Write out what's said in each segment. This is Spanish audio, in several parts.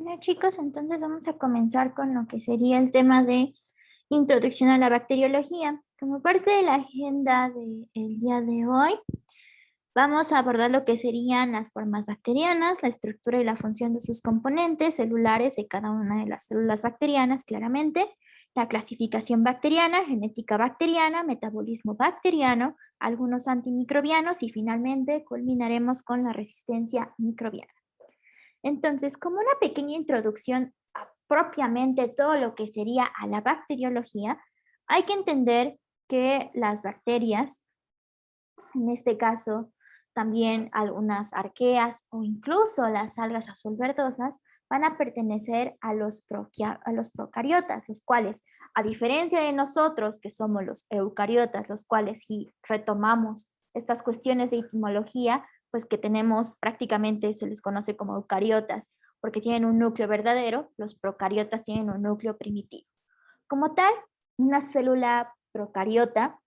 Bueno, chicos, entonces vamos a comenzar con lo que sería el tema de introducción a la bacteriología. Como parte de la agenda del día de hoy, vamos a abordar lo que serían las formas bacterianas, la estructura y la función de sus componentes celulares de cada una de las células bacterianas, claramente, la clasificación bacteriana, genética bacteriana, metabolismo bacteriano, algunos antimicrobianos y finalmente culminaremos con la resistencia microbiana. Entonces, como una pequeña introducción a propiamente todo lo que sería a la bacteriología, hay que entender que las bacterias, en este caso también algunas arqueas o incluso las algas azul verdosas, van a pertenecer a los procariotas, los cuales, a diferencia de nosotros que somos los eucariotas, los cuales si retomamos estas cuestiones de etimología, pues que tenemos prácticamente, se les conoce como eucariotas, porque tienen un núcleo verdadero, los procariotas tienen un núcleo primitivo. Como tal, una célula procariota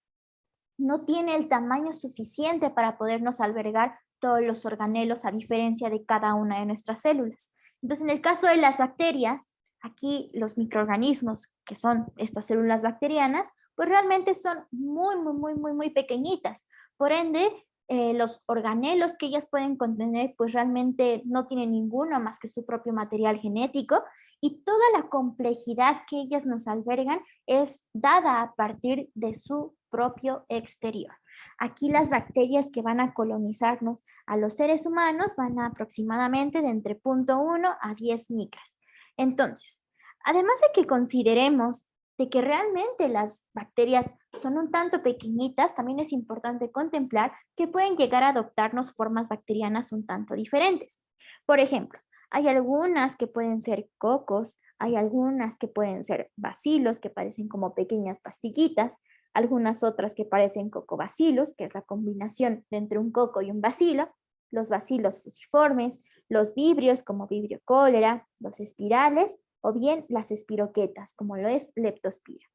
no tiene el tamaño suficiente para podernos albergar todos los organelos a diferencia de cada una de nuestras células. Entonces, en el caso de las bacterias, aquí los microorganismos, que son estas células bacterianas, pues realmente son muy pequeñitas. Por ende, los organelos que ellas pueden contener, pues realmente no tienen ninguno más que su propio material genético y toda la complejidad que ellas nos albergan es dada a partir de su propio exterior. Aquí las bacterias que van a colonizarnos a los seres humanos van a aproximadamente de entre 0.1 a 10 micras. Entonces, además de que consideremos de que realmente las bacterias son un tanto pequeñitas, también es importante contemplar que pueden llegar a adoptarnos formas bacterianas un tanto diferentes. Por ejemplo, hay algunas que pueden ser cocos, hay algunas que pueden ser bacilos, que parecen como pequeñas pastillitas, algunas otras que parecen cocobacilos, que es la combinación entre un coco y un bacilo, los bacilos fusiformes, los vibrios como vibrio cólera, los espirales o bien las espiroquetas, como lo es leptospira.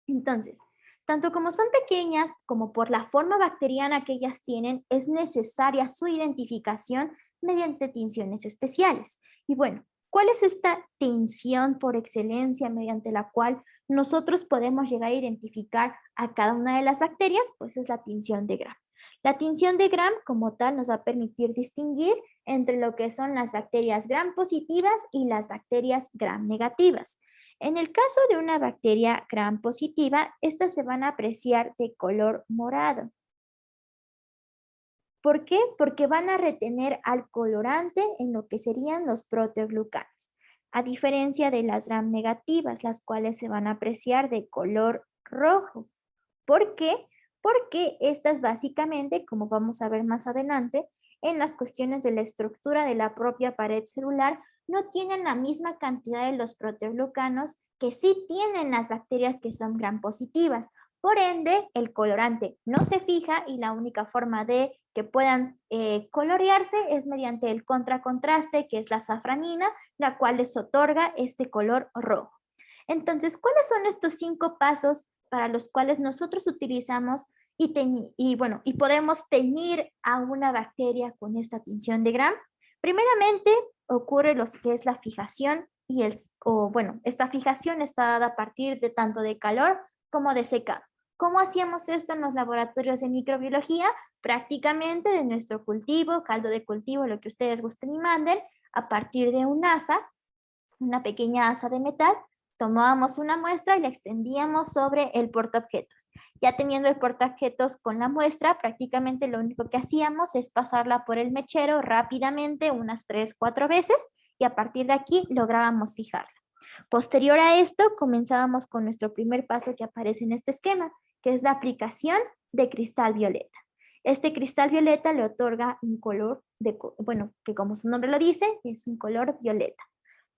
Entonces, tanto como son pequeñas como por la forma bacteriana que ellas tienen, es necesaria su identificación mediante tinciones especiales. Y bueno, ¿cuál es esta tinción por excelencia mediante la cual nosotros podemos llegar a identificar a cada una de las bacterias? Pues es la tinción de Gram. La tinción de Gram como tal nos va a permitir distinguir entre lo que son las bacterias Gram positivas y las bacterias Gram negativas. En el caso de una bacteria Gram positiva, estas se van a apreciar de color morado. ¿Por qué? Porque van a retener al colorante en lo que serían los proteoglucanos, a diferencia de las Gram negativas, las cuales se van a apreciar de color rojo. ¿Por qué? Porque estas básicamente, como vamos a ver más adelante, en las cuestiones de la estructura de la propia pared celular, no tienen la misma cantidad de los proteoglucanos que sí tienen las bacterias que son gram positivas. Por ende, el colorante no se fija y la única forma de que puedan colorearse es mediante el contracontraste, que es la safranina, la cual les otorga este color rojo. Entonces, ¿cuáles son estos 5 pasos para los cuales nosotros utilizamos y podemos teñir a una bacteria con esta tinción de Gram? Primeramente, ocurre lo que es la fijación esta fijación está dada a partir de tanto de calor como de secado. ¿Cómo hacíamos esto en los laboratorios de microbiología? Prácticamente de nuestro cultivo, caldo de cultivo, lo que ustedes gusten y manden, a partir de un asa, una pequeña asa de metal, tomábamos una muestra y la extendíamos sobre el portaobjetos. Ya teniendo el portaobjetos con la muestra, prácticamente lo único que hacíamos es pasarla por el mechero rápidamente unas 3, 4 veces y a partir de aquí lográbamos fijarla. Posterior a esto, comenzábamos con nuestro primer paso que aparece en este esquema, que es la aplicación de cristal violeta. Este cristal violeta le otorga un color, que como su nombre lo dice, es un color violeta.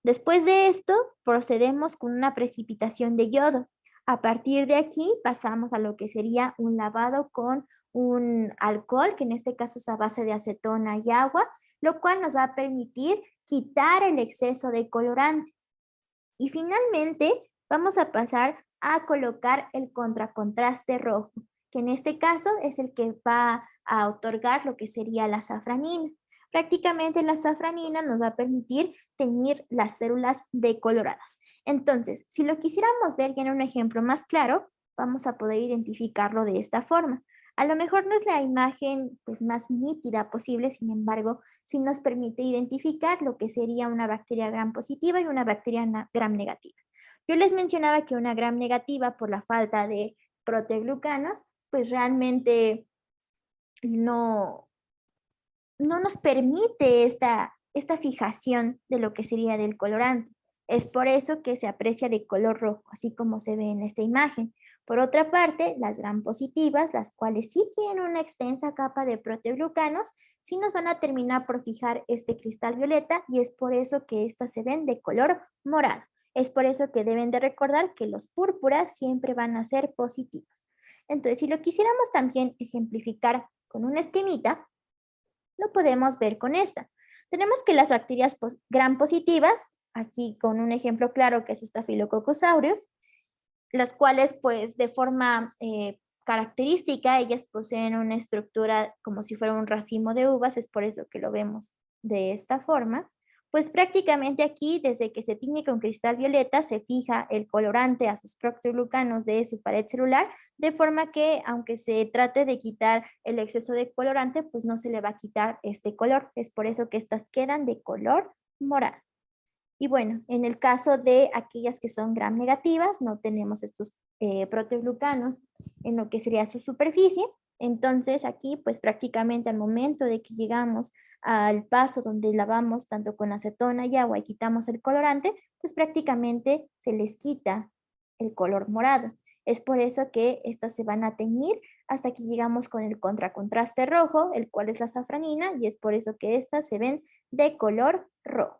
Después de esto, procedemos con una precipitación de yodo. A partir de aquí pasamos a lo que sería un lavado con un alcohol, que en este caso es a base de acetona y agua, lo cual nos va a permitir quitar el exceso de colorante. Y finalmente vamos a pasar a colocar el contracontraste rojo, que en este caso es el que va a otorgar lo que sería la safranina. prácticamente la safranina nos va a permitir teñir las células decoloradas. Entonces, si lo quisiéramos ver ya en un ejemplo más claro, vamos a poder identificarlo de esta forma. A lo mejor no es la imagen pues, más nítida posible, sin embargo, sí nos permite identificar lo que sería una bacteria gram positiva y una bacteria gram negativa. Yo les mencionaba que una gram negativa, por la falta de proteoglucanos, pues realmente no nos permite esta fijación de lo que sería del colorante. Es por eso que se aprecia de color rojo, así como se ve en esta imagen. Por otra parte, las gram positivas, las cuales sí tienen una extensa capa de proteoglucanos, sí nos van a terminar por fijar este cristal violeta y es por eso que estas se ven de color morado. Es por eso que deben de recordar que los púrpuras siempre van a ser positivos. Entonces, si lo quisiéramos también ejemplificar con una esquemita, lo podemos ver con esta. Tenemos que las bacterias gram positivas, aquí con un ejemplo claro que es Staphylococcus aureus, las cuales pues de forma característica ellas poseen una estructura como si fuera un racimo de uvas, es por eso que lo vemos de esta forma. Pues prácticamente aquí, desde que se tiñe con cristal violeta, se fija el colorante a sus proteoglucanos de su pared celular, de forma que aunque se trate de quitar el exceso de colorante, pues no se le va a quitar este color. Es por eso que estas quedan de color morado. Y bueno, en el caso de aquellas que son gram negativas, no tenemos estos proteoglucanos en lo que sería su superficie. Entonces aquí pues prácticamente al momento de que llegamos al paso donde lavamos tanto con acetona y agua y quitamos el colorante, pues prácticamente se les quita el color morado. Es por eso que estas se van a teñir hasta que llegamos con el contracontraste rojo, el cual es la safranina, y es por eso que estas se ven de color rojo.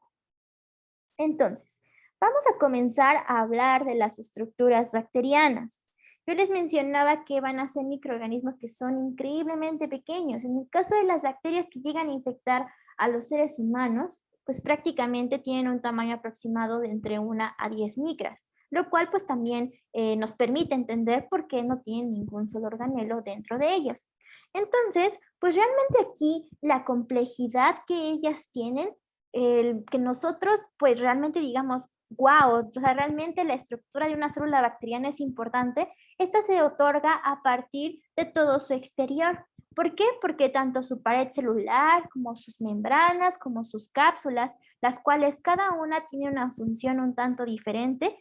Entonces, vamos a comenzar a hablar de las estructuras bacterianas. Yo les mencionaba que van a ser microorganismos que son increíblemente pequeños. En el caso de las bacterias que llegan a infectar a los seres humanos, pues prácticamente tienen un tamaño aproximado de entre 1 a 10 micras, lo cual pues también nos permite entender por qué no tienen ningún solo organelo dentro de ellas. Entonces, pues realmente aquí la complejidad que ellas tienen, que nosotros pues realmente digamos, wow, o sea, realmente la estructura de una célula bacteriana es importante, esta se otorga a partir de todo su exterior. ¿Por qué? Porque tanto su pared celular, como sus membranas, como sus cápsulas, las cuales cada una tiene una función un tanto diferente,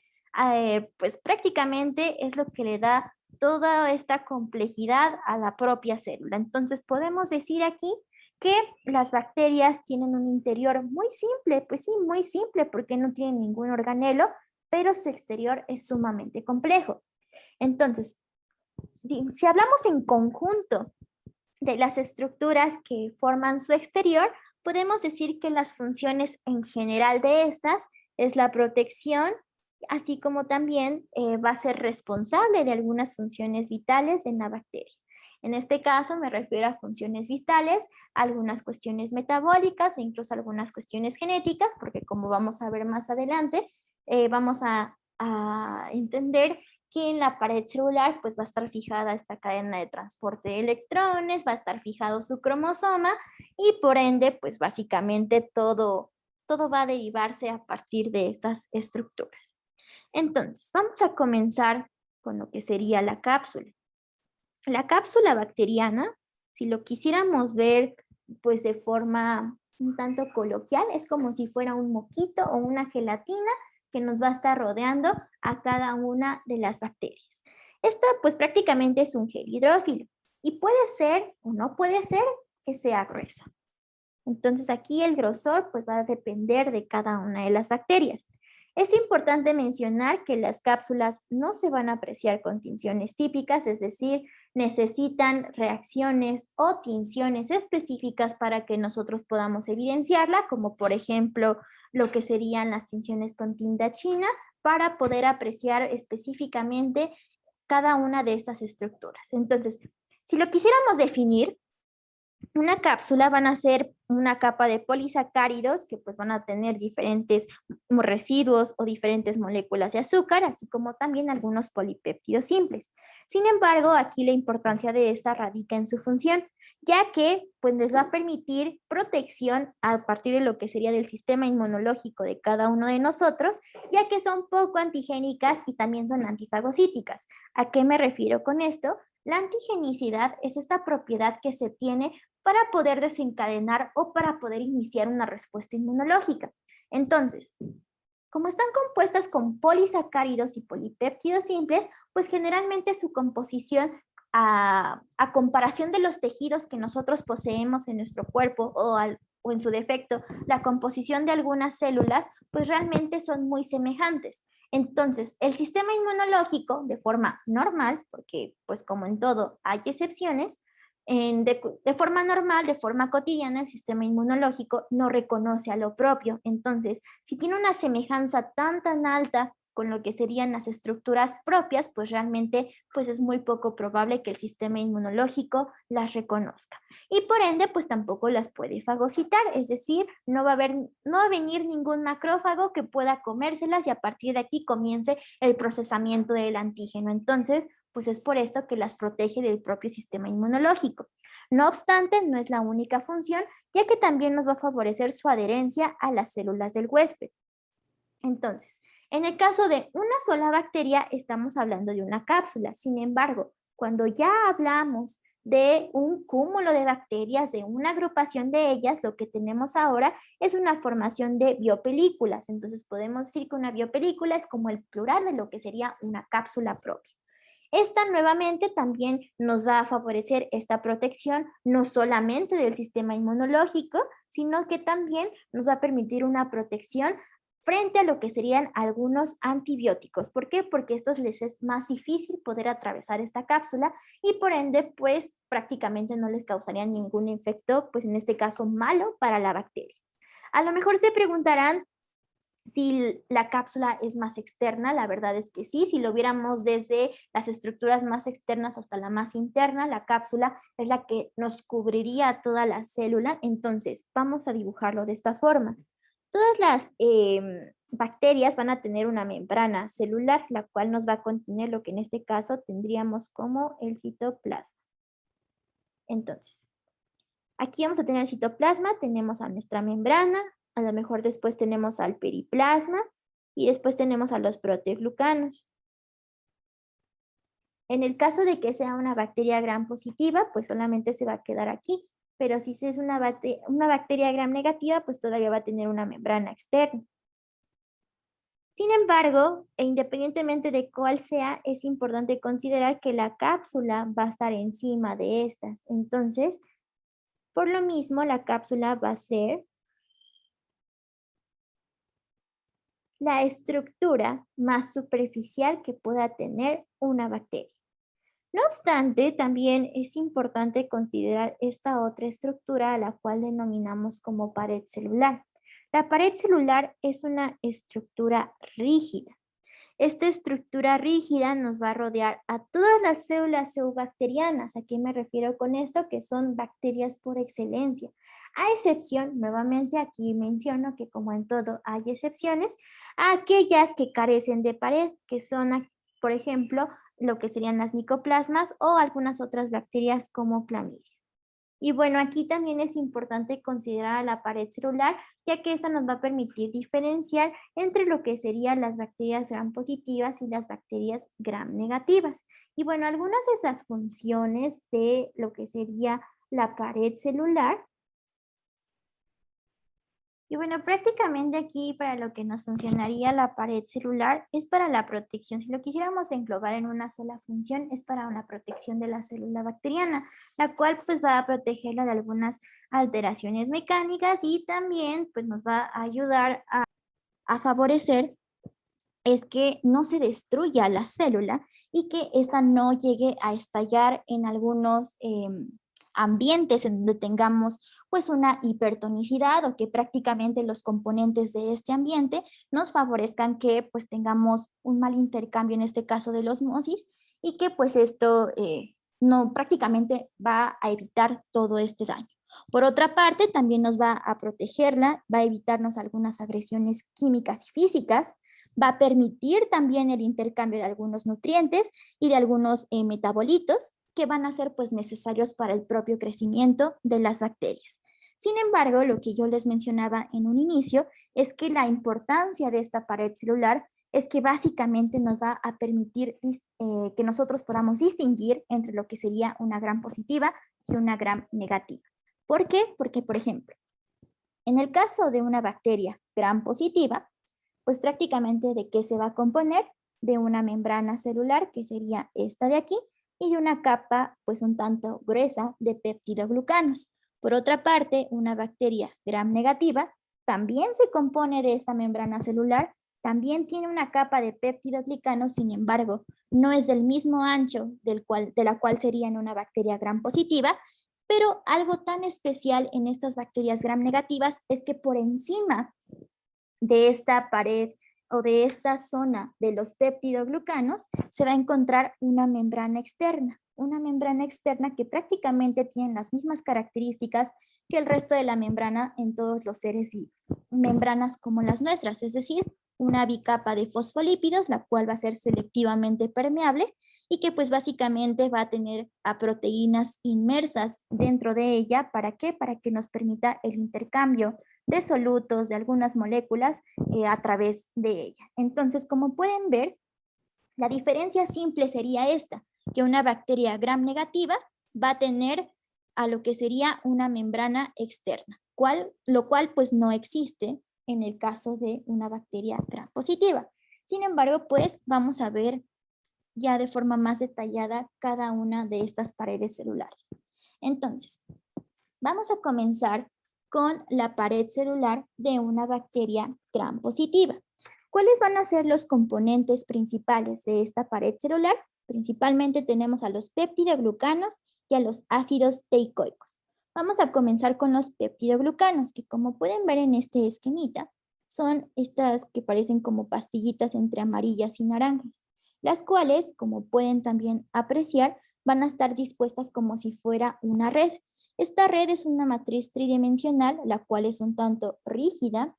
pues prácticamente es lo que le da toda esta complejidad a la propia célula. Entonces podemos decir aquí que las bacterias tienen un interior muy simple, pues sí, muy simple porque no tienen ningún organelo, pero su exterior es sumamente complejo. Entonces, si hablamos en conjunto de las estructuras que forman su exterior, podemos decir que las funciones en general de estas es la protección, así como también va a ser responsable de algunas funciones vitales en la bacteria. En este caso me refiero a funciones vitales, algunas cuestiones metabólicas o incluso algunas cuestiones genéticas, porque como vamos a ver más adelante, vamos a entender que en la pared celular pues va a estar fijada esta cadena de transporte de electrones, va a estar fijado su cromosoma y por ende pues básicamente todo va a derivarse a partir de estas estructuras. Entonces, vamos a comenzar con lo que sería la cápsula. La cápsula bacteriana, si lo quisiéramos ver pues de forma un tanto coloquial, es como si fuera un moquito o una gelatina que nos va a estar rodeando a cada una de las bacterias. Esta pues prácticamente es un gel hidrófilo y puede ser o no puede ser que sea gruesa. Entonces aquí el grosor pues va a depender de cada una de las bacterias. Es importante mencionar que las cápsulas no se van a apreciar con tinciones típicas, es decir, necesitan reacciones o tinciones específicas para que nosotros podamos evidenciarla, como por ejemplo lo que serían las tinciones con tinta china, para poder apreciar específicamente cada una de estas estructuras. Entonces, si lo quisiéramos definir, una cápsula van a ser una capa de polisacáridos que pues van a tener diferentes residuos o diferentes moléculas de azúcar, así como también algunos polipéptidos simples. Sin embargo, aquí la importancia de esta radica en su función, ya que pues les va a permitir protección a partir de lo que sería del sistema inmunológico de cada uno de nosotros, ya que son poco antigénicas y también son antifagocíticas. ¿A qué me refiero con esto? La antigenicidad es esta propiedad que se tiene para poder desencadenar o para poder iniciar una respuesta inmunológica. Entonces, como están compuestas con polisacáridos y polipéptidos simples, pues generalmente su composición a comparación de los tejidos que nosotros poseemos en nuestro cuerpo o en su defecto, la composición de algunas células, pues realmente son muy semejantes. Entonces, el sistema inmunológico, de forma normal, porque pues como en todo hay excepciones, de forma normal, de forma cotidiana, el sistema inmunológico no reconoce a lo propio. Entonces, si tiene una semejanza tan alta con lo que serían las estructuras propias, pues realmente pues es muy poco probable que el sistema inmunológico las reconozca. Y por ende, pues tampoco las puede fagocitar, es decir, no va a venir ningún macrófago que pueda comérselas y a partir de aquí comience el procesamiento del antígeno. Entonces, pues es por esto que las protege del propio sistema inmunológico. No obstante, no es la única función, ya que también nos va a favorecer su adherencia a las células del huésped. Entonces, en el caso de una sola bacteria, estamos hablando de una cápsula. Sin embargo, cuando ya hablamos de un cúmulo de bacterias, de una agrupación de ellas, lo que tenemos ahora es una formación de biopelículas. Entonces, podemos decir que una biopelícula es como el plural de lo que sería una cápsula propia. Esta nuevamente también nos va a favorecer esta protección no solamente del sistema inmunológico, sino que también nos va a permitir una protección frente a lo que serían algunos antibióticos. ¿Por qué? Porque estos les es más difícil poder atravesar esta cápsula y por ende, pues prácticamente no les causarían ningún efecto, pues en este caso malo para la bacteria. A lo mejor se preguntarán si la cápsula es más externa, la verdad es que sí, si lo viéramos desde las estructuras más externas hasta la más interna, la cápsula es la que nos cubriría toda la célula, entonces vamos a dibujarlo de esta forma. Todas las bacterias van a tener una membrana celular, la cual nos va a contener lo que en este caso tendríamos como el citoplasma. Entonces, aquí vamos a tener el citoplasma, tenemos a nuestra membrana, a lo mejor después tenemos al periplasma y después tenemos a los proteoglucanos. En el caso de que sea una bacteria gram positiva, pues solamente se va a quedar aquí, pero si es una bacteria gram negativa, pues todavía va a tener una membrana externa. Sin embargo, e independientemente de cuál sea, es importante considerar que la cápsula va a estar encima de estas. Entonces, por lo mismo, la cápsula va a ser la estructura más superficial que pueda tener una bacteria. No obstante, también es importante considerar esta otra estructura a la cual denominamos como pared celular. La pared celular es una estructura rígida. Esta estructura rígida nos va a rodear a todas las células eubacterianas. ¿A qué me refiero con esto? Que son bacterias por excelencia. A excepción, nuevamente aquí menciono que como en todo hay excepciones, a aquellas que carecen de pared, que son, por ejemplo, lo que serían las micoplasmas o algunas otras bacterias como clamidia. Y bueno, aquí también es importante considerar la pared celular, ya que esta nos va a permitir diferenciar entre lo que serían las bacterias gram positivas y las bacterias gram negativas. Y bueno, algunas de esas funciones de lo que sería la pared celular. Y bueno, prácticamente aquí para lo que nos funcionaría la pared celular es para la protección. Si lo quisiéramos englobar en una sola función, es para una protección de la célula bacteriana, la cual pues va a protegerla de algunas alteraciones mecánicas y también pues nos va a ayudar a favorecer es que no se destruya la célula y que ésta no llegue a estallar en algunos ambientes en donde tengamos pues una hipertonicidad o que prácticamente los componentes de este ambiente nos favorezcan que pues tengamos un mal intercambio en este caso de la osmosis y que pues esto no prácticamente va a evitar todo este daño. Por otra parte, también nos va a protegerla, va a evitarnos algunas agresiones químicas y físicas, va a permitir también el intercambio de algunos nutrientes y de algunos metabolitos que van a ser pues necesarios para el propio crecimiento de las bacterias. Sin embargo, lo que yo les mencionaba en un inicio es que la importancia de esta pared celular es que básicamente nos va a permitir que nosotros podamos distinguir entre lo que sería una gram positiva y una gram negativa. ¿Por qué? Porque, por ejemplo, en el caso de una bacteria gram positiva, pues prácticamente de qué se va a componer, de una membrana celular, que sería esta de aquí, y de una capa pues un tanto gruesa de peptidoglucanos. Por otra parte, una bacteria gram negativa también se compone de esta membrana celular, también tiene una capa de peptidoglicanos, sin embargo, no es del mismo ancho de la cual sería en una bacteria gram positiva, pero algo tan especial en estas bacterias gram negativas es que por encima de esta pared o de esta zona de los peptidoglucanos se va a encontrar una membrana externa que prácticamente tiene las mismas características que el resto de la membrana en todos los seres vivos. Membranas como las nuestras, es decir, una bicapa de fosfolípidos, la cual va a ser selectivamente permeable y que pues básicamente va a tener a proteínas inmersas dentro de ella. ¿Para qué? Para que nos permita el intercambio de solutos, de algunas moléculas a través de ella. Entonces, como pueden ver, la diferencia simple sería esta, que una bacteria gram negativa va a tener a lo que sería una membrana externa, lo cual pues no existe en el caso de una bacteria gram positiva. Sin embargo, pues vamos a ver ya de forma más detallada cada una de estas paredes celulares. Entonces, vamos a comenzar con la pared celular de una bacteria gram positiva. ¿Cuáles van a ser los componentes principales de esta pared celular? Principalmente tenemos a los peptidoglucanos y a los ácidos teicoicos. Vamos a comenzar con los peptidoglucanos, que como pueden ver en este esquemita, son estas que parecen como pastillitas entre amarillas y naranjas, las cuales, como pueden también apreciar, van a estar dispuestas como si fuera una red. Esta red es una matriz tridimensional, la cual es un tanto rígida.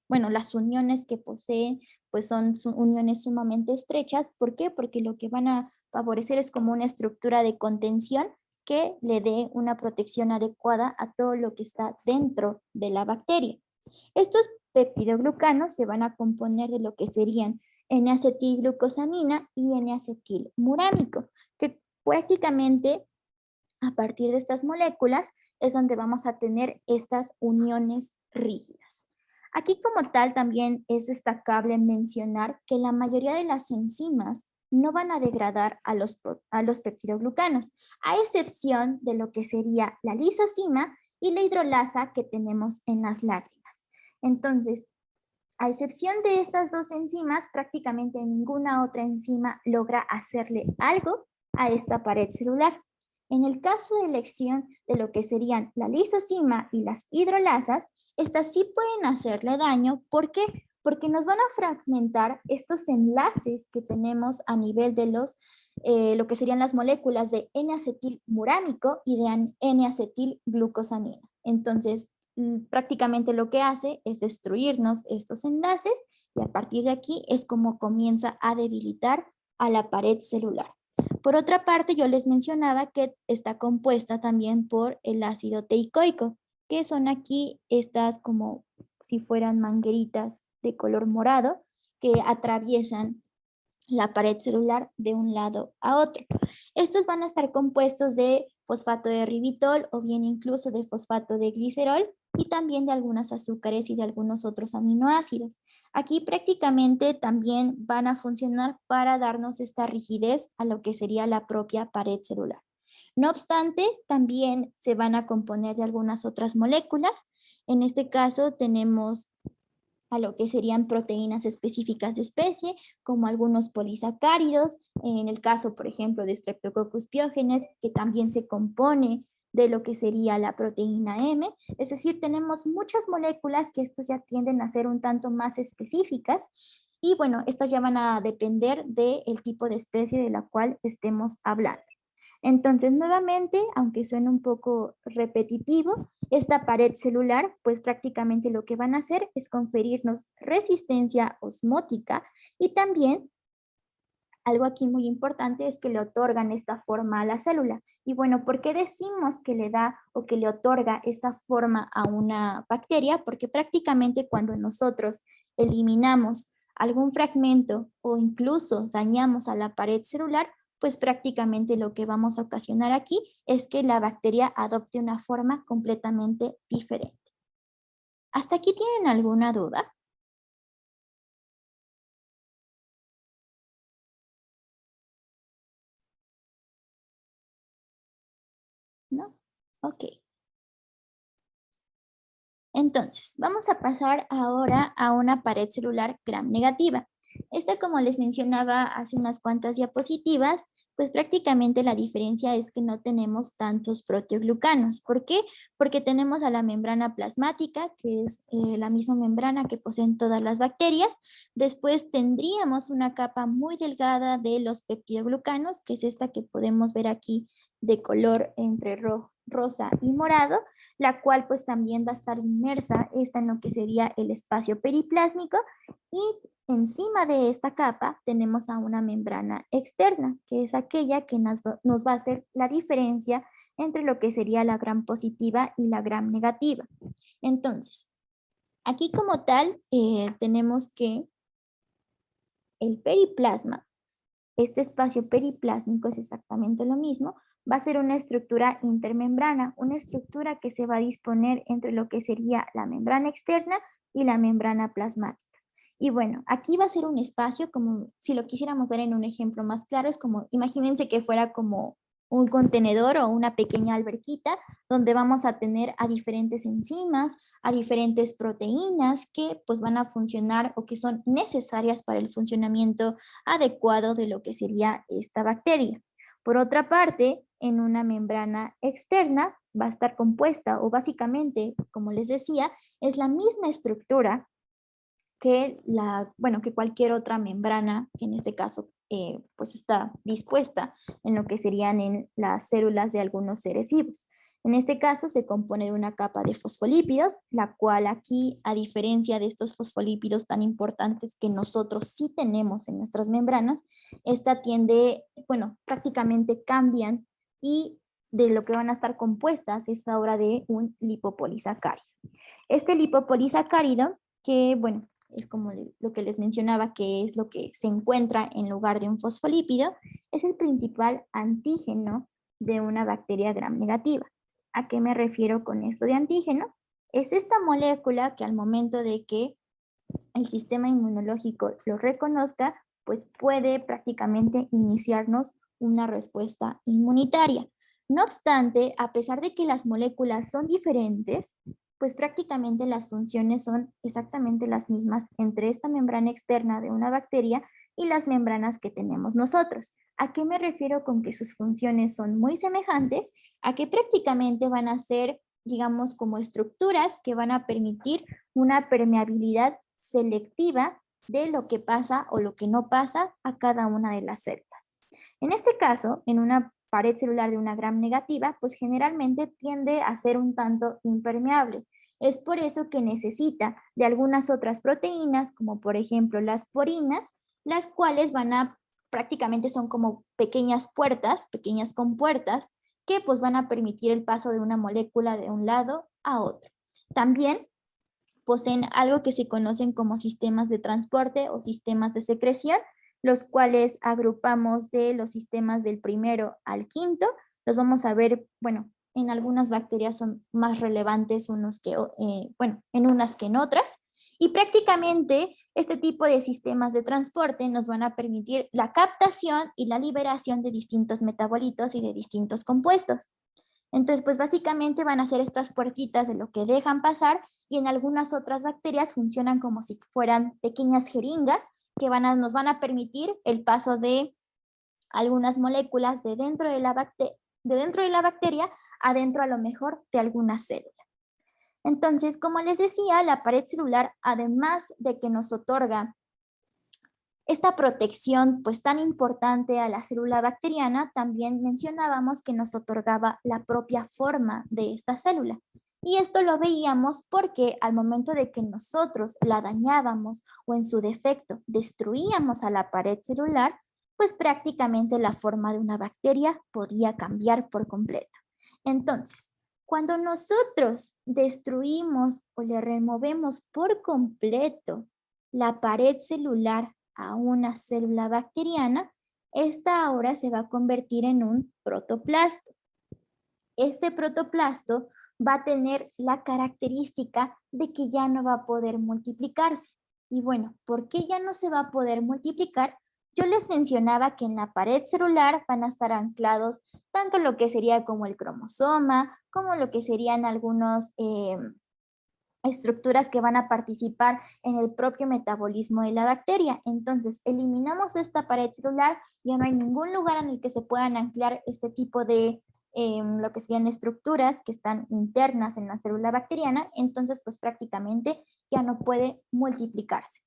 Las uniones que poseen pues son uniones sumamente estrechas. ¿Por qué? Porque lo que van a favorecer es como una estructura de contención que le dé una protección adecuada a todo lo que está dentro de la bacteria. Estos peptidoglucanos se van a componer de lo que serían N-acetilglucosamina y N-acetilmurámico, que prácticamente a partir de estas moléculas es donde vamos a tener estas uniones rígidas. Aquí como tal también es destacable mencionar que la mayoría de las enzimas no van a degradar a los peptidoglucanos, a excepción de lo que sería la lisozima y la hidrolasa que tenemos en las lágrimas. Entonces, a excepción de estas dos enzimas, prácticamente ninguna otra enzima logra hacerle algo a esta pared celular. En el caso de elección de lo que serían la lisozima y las hidrolasas, estas sí pueden hacerle daño. ¿Por qué? Porque nos van a fragmentar estos enlaces que tenemos a nivel de lo que serían las moléculas de N-acetilmurámico y de N-acetilglucosamina. Entonces, prácticamente lo que hace es destruirnos estos enlaces y a partir de aquí es como comienza a debilitar a la pared celular. Por otra parte, yo les mencionaba que está compuesta también por el ácido teicoico, que son aquí estas como si fueran mangueritas de color morado que atraviesan la pared celular de un lado a otro. Estos van a estar compuestos de fosfato de ribitol o bien incluso de fosfato de glicerol y también de algunos azúcares y de algunos otros aminoácidos. Aquí prácticamente también van a funcionar para darnos esta rigidez a lo que sería la propia pared celular. No obstante, también se van a componer de algunas otras moléculas. En este caso tenemos a lo que serían proteínas específicas de especie, como algunos polisacáridos, en el caso, por ejemplo, de Streptococcus pyogenes, que también se compone de lo que sería la proteína M. Es decir, tenemos muchas moléculas que estas ya tienden a ser un tanto más específicas y bueno, estas ya van a depender del tipo de especie de la cual estemos hablando. Entonces, nuevamente, aunque suene un poco repetitivo, esta pared celular, pues prácticamente lo que van a hacer es conferirnos resistencia osmótica y también Algo aquí muy importante es que le otorgan esta forma a la célula. Y bueno, ¿por qué decimos que le da o que le otorga esta forma a una bacteria? Porque prácticamente cuando nosotros eliminamos algún fragmento o incluso dañamos a la pared celular, pues prácticamente lo que vamos a ocasionar aquí es que la bacteria adopte una forma completamente diferente. ¿Hasta aquí tienen alguna duda? ¿No? Ok. Entonces, vamos a pasar ahora a una pared celular gram negativa. Esta, como les mencionaba hace unas cuantas diapositivas, pues prácticamente la diferencia es que no tenemos tantos proteoglucanos. ¿Por qué? Porque tenemos a la membrana plasmática, que es la misma membrana que poseen todas las bacterias. Después tendríamos una capa muy delgada de los peptidoglucanos, que es esta que podemos ver aquí de color entre rosa y morado, la cual pues también va a estar inmersa esta en lo que sería el espacio periplásmico, y encima de esta capa tenemos a una membrana externa, que es aquella que nos va a hacer la diferencia entre lo que sería la gram positiva y la gram negativa. Entonces, aquí como tal tenemos que el periplasma, este espacio periplásmico es exactamente lo mismo, va a ser una estructura intermembrana, una estructura que se va a disponer entre lo que sería la membrana externa y la membrana plasmática. Y bueno, aquí va a ser un espacio como, si lo quisiéramos ver en un ejemplo más claro, es como, imagínense que fuera como un contenedor o una pequeña alberquita donde vamos a tener a diferentes enzimas, a diferentes proteínas que pues van a funcionar o que son necesarias para el funcionamiento adecuado de lo que sería esta bacteria. Por otra parte, en una membrana externa va a estar compuesta o básicamente, como les decía, es la misma estructura que que cualquier otra membrana, que en este caso pues está dispuesta en lo que serían en las células de algunos seres vivos. En este caso se compone de una capa de fosfolípidos, la cual aquí, a diferencia de estos fosfolípidos tan importantes que nosotros sí tenemos en nuestras membranas, esta tiende, bueno, prácticamente cambian y de lo que van a estar compuestas es ahora de un lipopolisacárido. Este lipopolisacárido, que bueno, es como lo que les mencionaba, que es lo que se encuentra en lugar de un fosfolípido, es el principal antígeno de una bacteria gram negativa. ¿A qué me refiero con esto de antígeno? Es esta molécula que al momento de que el sistema inmunológico lo reconozca, pues puede prácticamente iniciarnos una respuesta inmunitaria. No obstante, a pesar de que las moléculas son diferentes, pues prácticamente las funciones son exactamente las mismas entre esta membrana externa de una bacteria y las membranas que tenemos nosotros. ¿A qué me refiero con que sus funciones son muy semejantes? A que prácticamente van a ser, digamos, como estructuras que van a permitir una permeabilidad selectiva de lo que pasa o lo que no pasa a cada una de las células. En este caso, en una pared celular de una gram negativa, pues generalmente tiende a ser un tanto impermeable. Es por eso que necesita de algunas otras proteínas, como por ejemplo las porinas, las cuales prácticamente son como pequeñas puertas, pequeñas compuertas, que pues van a permitir el paso de una molécula de un lado a otro. También poseen algo que se conocen como sistemas de transporte o sistemas de secreción, los cuales agrupamos de los sistemas del primero al quinto. Los vamos a ver, bueno, en algunas bacterias son más relevantes en unas que en otras. Y prácticamente este tipo de sistemas de transporte nos van a permitir la captación y la liberación de distintos metabolitos y de distintos compuestos. Entonces, pues básicamente van a ser estas puertitas de lo que dejan pasar, y en algunas otras bacterias funcionan como si fueran pequeñas jeringas que nos van a permitir el paso de algunas moléculas de dentro de la bacteria adentro a lo mejor de alguna célula. Entonces, como les decía, la pared celular, además de que nos otorga esta protección pues tan importante a la célula bacteriana, también mencionábamos que nos otorgaba la propia forma de esta célula. Y esto lo veíamos porque al momento de que nosotros la dañábamos o en su defecto destruíamos a la pared celular, pues prácticamente la forma de una bacteria podría cambiar por completo. Entonces, cuando nosotros destruimos o le removemos por completo la pared celular a una célula bacteriana, esta ahora se va a convertir en un protoplasto. Este protoplasto va a tener la característica de que ya no va a poder multiplicarse. Y bueno, ¿por qué ya no se va a poder multiplicar? Yo les mencionaba que en la pared celular van a estar anclados tanto lo que sería como el cromosoma, como lo que serían algunos estructuras que van a participar en el propio metabolismo de la bacteria. Entonces, eliminamos esta pared celular, ya no hay ningún lugar en el que se puedan anclar este tipo de lo que serían estructuras que están internas en la célula bacteriana, entonces pues prácticamente ya no puede multiplicarse.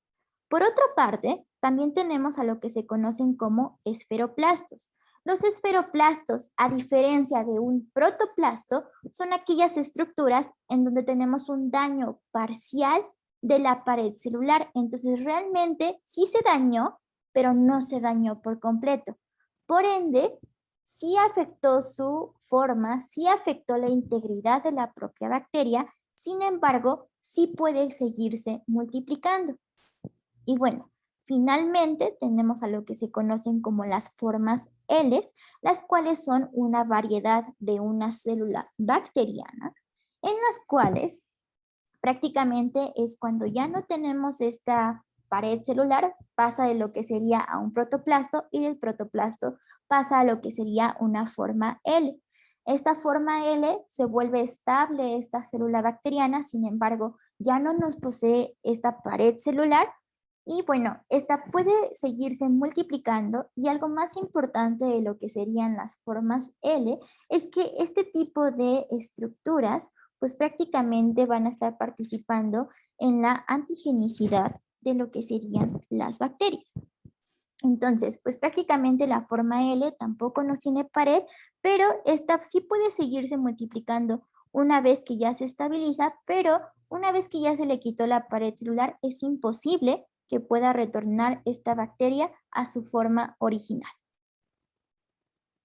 Por otra parte, también tenemos a lo que se conocen como esferoplastos. Los esferoplastos, a diferencia de un protoplasto, son aquellas estructuras en donde tenemos un daño parcial de la pared celular. Entonces, realmente sí se dañó, pero no se dañó por completo. Por ende, sí afectó su forma, sí afectó la integridad de la propia bacteria, sin embargo, sí puede seguirse multiplicando. Y bueno, finalmente tenemos a lo que se conocen como las formas L, las cuales son una variedad de una célula bacteriana, en las cuales prácticamente es cuando ya no tenemos esta pared celular, pasa de lo que sería a un protoplasto y del protoplasto pasa a lo que sería una forma L. Esta forma L se vuelve estable esta célula bacteriana, sin embargo, ya no nos posee esta pared celular y bueno, esta puede seguirse multiplicando y algo más importante de lo que serían las formas L es que este tipo de estructuras pues prácticamente van a estar participando en la antigenicidad de lo que serían las bacterias. Entonces, pues prácticamente la forma L tampoco nos tiene pared, pero esta sí puede seguirse multiplicando una vez que ya se estabiliza, pero una vez que ya se le quitó la pared celular, es imposible que pueda retornar esta bacteria a su forma original.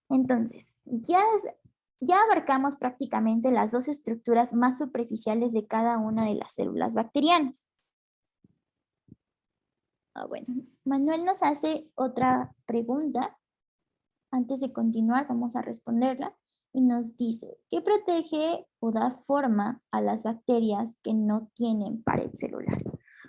Entonces, ya abarcamos prácticamente las dos estructuras más superficiales de cada una de las células bacterianas. Bueno, Manuel nos hace otra pregunta. Antes de continuar, vamos a responderla. Y nos dice, ¿qué protege o da forma a las bacterias que no tienen pared celular?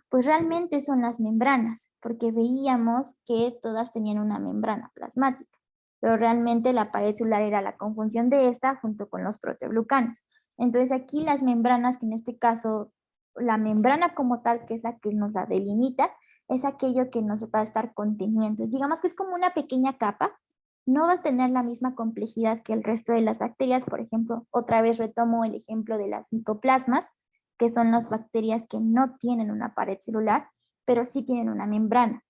Pues realmente son las membranas, porque veíamos que todas tenían una membrana plasmática, pero realmente la pared celular era la conjunción de esta junto con los proteoglucanos. Entonces aquí las membranas, que en este caso la membrana como tal, que es la que nos la delimita, es aquello que nos va a estar conteniendo. Digamos que es como una pequeña capa, no va a tener la misma complejidad que el resto de las bacterias. Por ejemplo, otra vez retomo el ejemplo de las micoplasmas, que son las bacterias que no tienen una pared celular, pero sí tienen una membrana.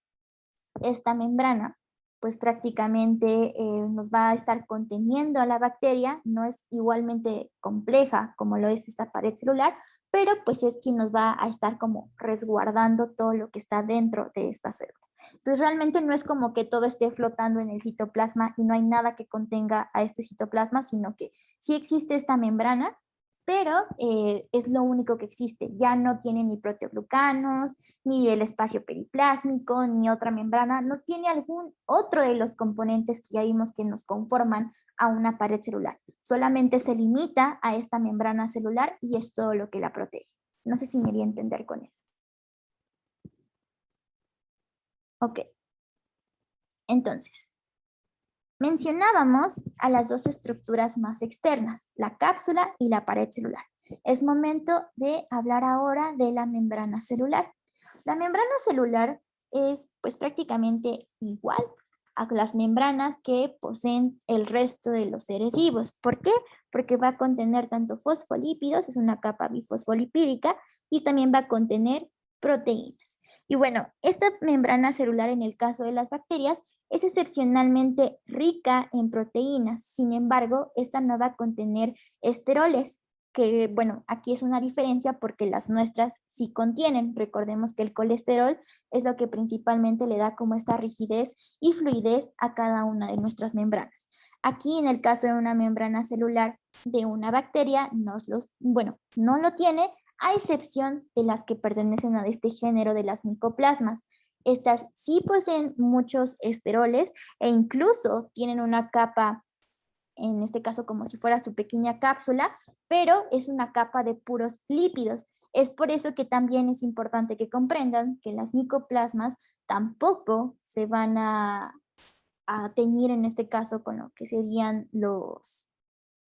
Esta membrana, pues prácticamente nos va a estar conteniendo a la bacteria, no es igualmente compleja como lo es esta pared celular, pero pues es quien nos va a estar como resguardando todo lo que está dentro de esta célula. Entonces realmente no es como que todo esté flotando en el citoplasma y no hay nada que contenga a este citoplasma, sino que sí existe esta membrana, pero es lo único que existe. Ya no tiene ni proteoglucanos, ni el espacio periplásmico, ni otra membrana, no tiene algún otro de los componentes que ya vimos que nos conforman a una pared celular. Solamente se limita a esta membrana celular y es todo lo que la protege. No sé si me di a entender con eso. Ok. Entonces, mencionábamos a las dos estructuras más externas, la cápsula y la pared celular. Es momento de hablar ahora de la membrana celular. La membrana celular es pues prácticamente igual a las membranas que poseen el resto de los seres vivos. ¿Por qué? Porque va a contener tanto fosfolípidos, es una capa bifosfolipídica, y también va a contener proteínas. Y bueno, esta membrana celular en el caso de las bacterias es excepcionalmente rica en proteínas. Sin embargo, esta no va a contener esteroles. que, bueno, aquí es una diferencia porque las nuestras sí contienen. Recordemos que el colesterol es lo que principalmente le da como esta rigidez y fluidez a cada una de nuestras membranas. Aquí en el caso de una membrana celular de una bacteria, no lo tiene, a excepción de las que pertenecen a este género de las micoplasmas. Estas sí poseen muchos esteroles e incluso tienen una capa, en este caso como si fuera su pequeña cápsula, pero es una capa de puros lípidos. Es por eso que también es importante que comprendan que las micoplasmas tampoco se van a teñir en este caso con lo que serían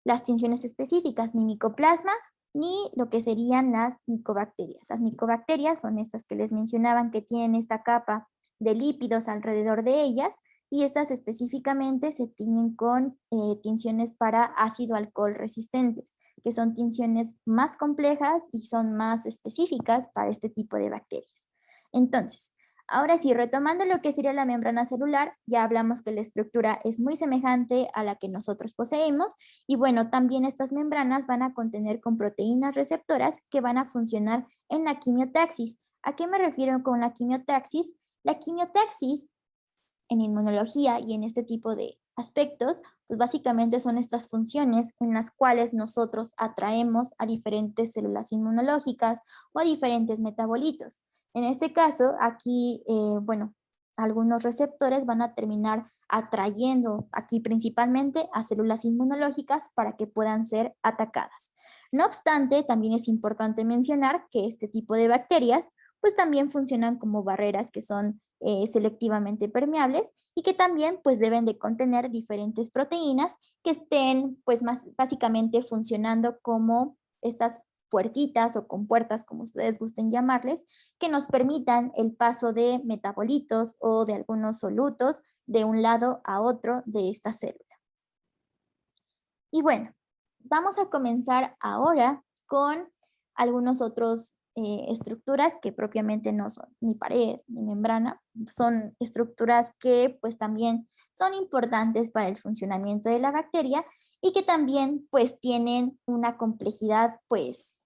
las tinciones específicas, ni micoplasma, ni lo que serían las micobacterias. Las micobacterias son estas que les mencionaban que tienen esta capa de lípidos alrededor de ellas y estas específicamente se tiñen con tinciones para ácido alcohol resistentes, que son tinciones más complejas y son más específicas para este tipo de bacterias. Entonces, ahora sí, retomando lo que sería la membrana celular, ya hablamos que la estructura es muy semejante a la que nosotros poseemos y bueno, también estas membranas van a contener con proteínas receptoras que van a funcionar en la quimiotaxis. ¿A qué me refiero con la quimiotaxis? La quimiotaxis en inmunología y en este tipo de aspectos, pues básicamente son estas funciones en las cuales nosotros atraemos a diferentes células inmunológicas o a diferentes metabolitos. En este caso, aquí, bueno, algunos receptores van a terminar atrayendo aquí principalmente a células inmunológicas para que puedan ser atacadas. No obstante, también es importante mencionar que este tipo de bacterias pues también funcionan como barreras que son selectivamente permeables y que también pues deben de contener diferentes proteínas que estén pues más básicamente funcionando como estas puertitas o compuertas, como ustedes gusten llamarles, que nos permitan el paso de metabolitos o de algunos solutos de un lado a otro de esta célula. Y bueno, vamos a comenzar ahora con algunos otros estructuras que propiamente no son ni pared ni membrana, son estructuras que pues también son importantes para el funcionamiento de la bacteria y que también pues tienen una complejidad pues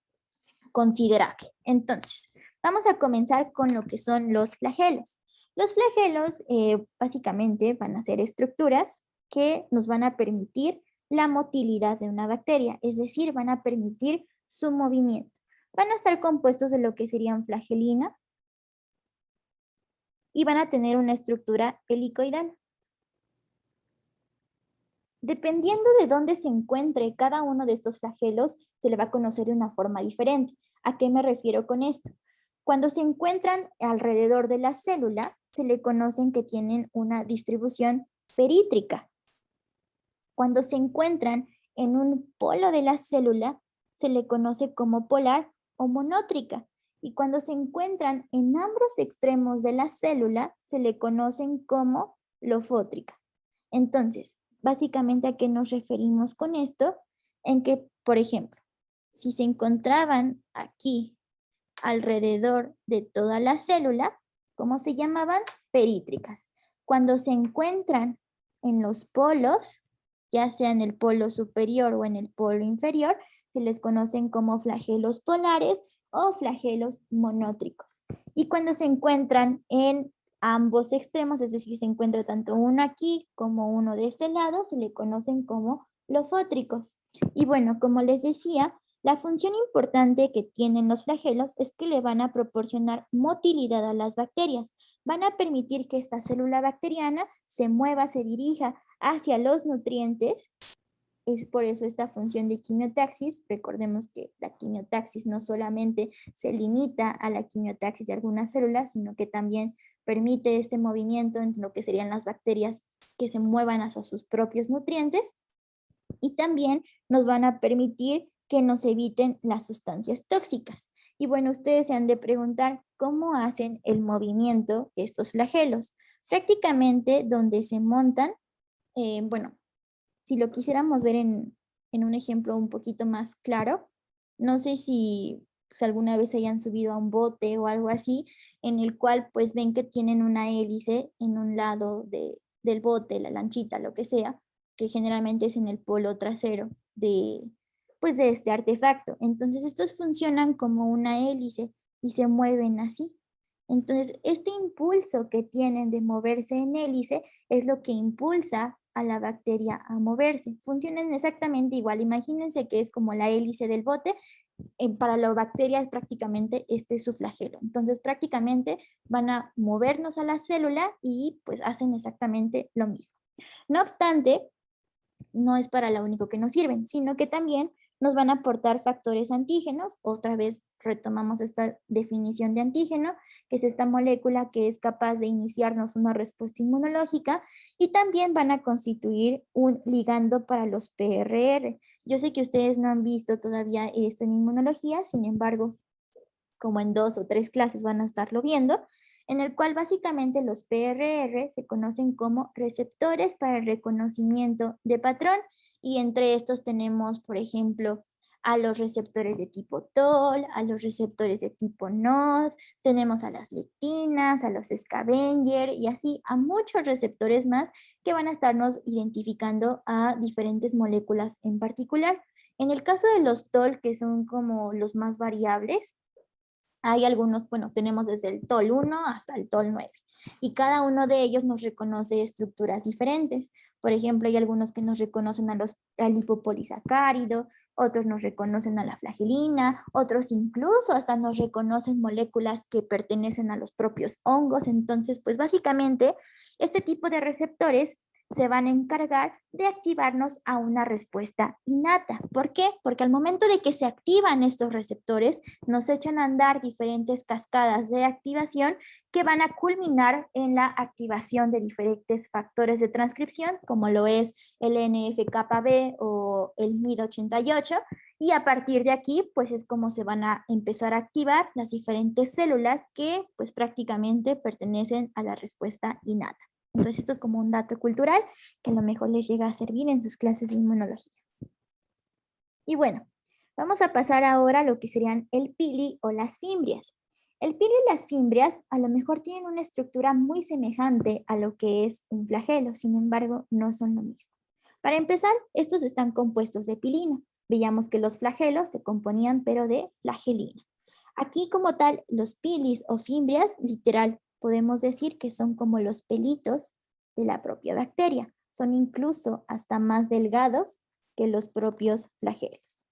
considerable. Entonces, vamos a comenzar con lo que son los flagelos. Los flagelos básicamente van a ser estructuras que nos van a permitir la motilidad de una bacteria, es decir, van a permitir su movimiento. Van a estar compuestos de lo que serían flagelina y van a tener una estructura helicoidal. Dependiendo de dónde se encuentre cada uno de estos flagelos, se le va a conocer de una forma diferente. ¿A qué me refiero con esto? Cuando se encuentran alrededor de la célula, se le conocen que tienen una distribución perítrica. Cuando se encuentran en un polo de la célula, se le conoce como polar o monótrica. Y cuando se encuentran en ambos extremos de la célula, se le conocen como lofótrica. Entonces, básicamente, ¿a qué nos referimos con esto? En que, por ejemplo, si se encontraban aquí alrededor de toda la célula, ¿cómo se llamaban? Perítricas. Cuando se encuentran en los polos, ya sea en el polo superior o en el polo inferior, se les conocen como flagelos polares o flagelos monótricos. Y cuando se encuentran en ambos extremos, es decir, se encuentra tanto uno aquí como uno de este lado, se le conocen como lofótricos. Y bueno, como les decía, la función importante que tienen los flagelos es que le van a proporcionar motilidad a las bacterias. Van a permitir que esta célula bacteriana se mueva, se dirija hacia los nutrientes. Es por eso esta función de quimiotaxis. Recordemos que la quimiotaxis no solamente se limita a la quimiotaxis de algunas células, sino que también permite este movimiento en lo que serían las bacterias que se muevan hacia sus propios nutrientes y también nos van a permitir que nos eviten las sustancias tóxicas. Y bueno, ustedes se han de preguntar cómo hacen el movimiento estos flagelos. Prácticamente donde se montan, bueno, si lo quisiéramos ver en un ejemplo un poquito más claro, no sé si pues, alguna vez hayan subido a un bote o algo así, en el cual pues ven que tienen una hélice en un lado del bote, la lanchita, lo que sea, que generalmente es en el polo trasero pues de este artefacto. Entonces estos funcionan como una hélice y se mueven así. Entonces este impulso que tienen de moverse en hélice es lo que impulsa a la bacteria a moverse. Funcionan exactamente igual. Imagínense que es como la hélice del bote. Para la bacteria prácticamente este es su flagelo. Entonces prácticamente van a movernos a la célula y pues hacen exactamente lo mismo. No obstante, no es para lo único que nos sirven, sino que también nos van a aportar factores antígenos. Otra vez retomamos esta definición de antígeno, que es esta molécula que es capaz de iniciarnos una respuesta inmunológica, y también van a constituir un ligando para los PRR. Yo sé que ustedes no han visto todavía esto en inmunología, sin embargo, como en 2 o 3 clases van a estarlo viendo, en el cual básicamente los PRR se conocen como receptores para el reconocimiento de patrón, y entre estos tenemos, por ejemplo, a los receptores de tipo TOL, a los receptores de tipo NOD, tenemos a las lectinas, a los scavenger y así a muchos receptores más que van a estarnos identificando a diferentes moléculas en particular. En el caso de los TOL, que son como los más variables, hay algunos, bueno, tenemos desde el TOL 1 hasta el TOL 9 y cada uno de ellos nos reconoce estructuras diferentes. Por ejemplo, hay algunos que nos reconocen al lipopolisacárido, otros nos reconocen a la flagelina, otros incluso hasta nos reconocen moléculas que pertenecen a los propios hongos. Entonces, pues básicamente, este tipo de receptores se van a encargar de activarnos a una respuesta innata. ¿Por qué? Porque al momento de que se activan estos receptores, nos echan a andar diferentes cascadas de activación que van a culminar en la activación de diferentes factores de transcripción, como lo es el NF-κB o el MID88, y a partir de aquí, pues es como se van a empezar a activar las diferentes células que pues prácticamente pertenecen a la respuesta innata. Entonces esto es como un dato cultural que a lo mejor les llega a servir en sus clases de inmunología. Y bueno, vamos a pasar ahora a lo que serían el pili o las fimbrias. El pili y las fimbrias a lo mejor tienen una estructura muy semejante a lo que es un flagelo, sin embargo, no son lo mismo. Para empezar, estos están compuestos de pilina. Veíamos que los flagelos se componían pero de flagelina. Aquí como tal, los pilis o fimbrias, literal, podemos decir que son como los pelitos de la propia bacteria. Son incluso hasta más delgados que los propios flagelos.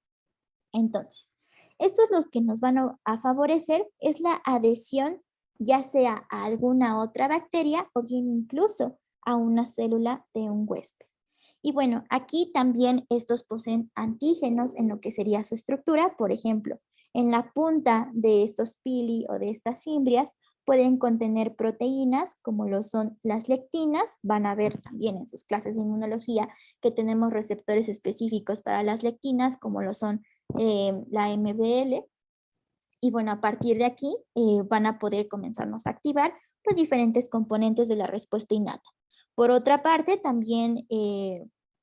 Entonces, estos los que nos van a favorecer es la adhesión ya sea a alguna otra bacteria o bien incluso a una célula de un huésped. Y bueno, aquí también estos poseen antígenos en lo que sería su estructura. Por ejemplo, en la punta de estos pili o de estas fimbrias pueden contener proteínas como lo son las lectinas. Van a ver también en sus clases de inmunología que tenemos receptores específicos para las lectinas como lo son la MBL. Y bueno, a partir de aquí van a poder comenzarnos a activar pues diferentes componentes de la respuesta innata. Por otra parte, también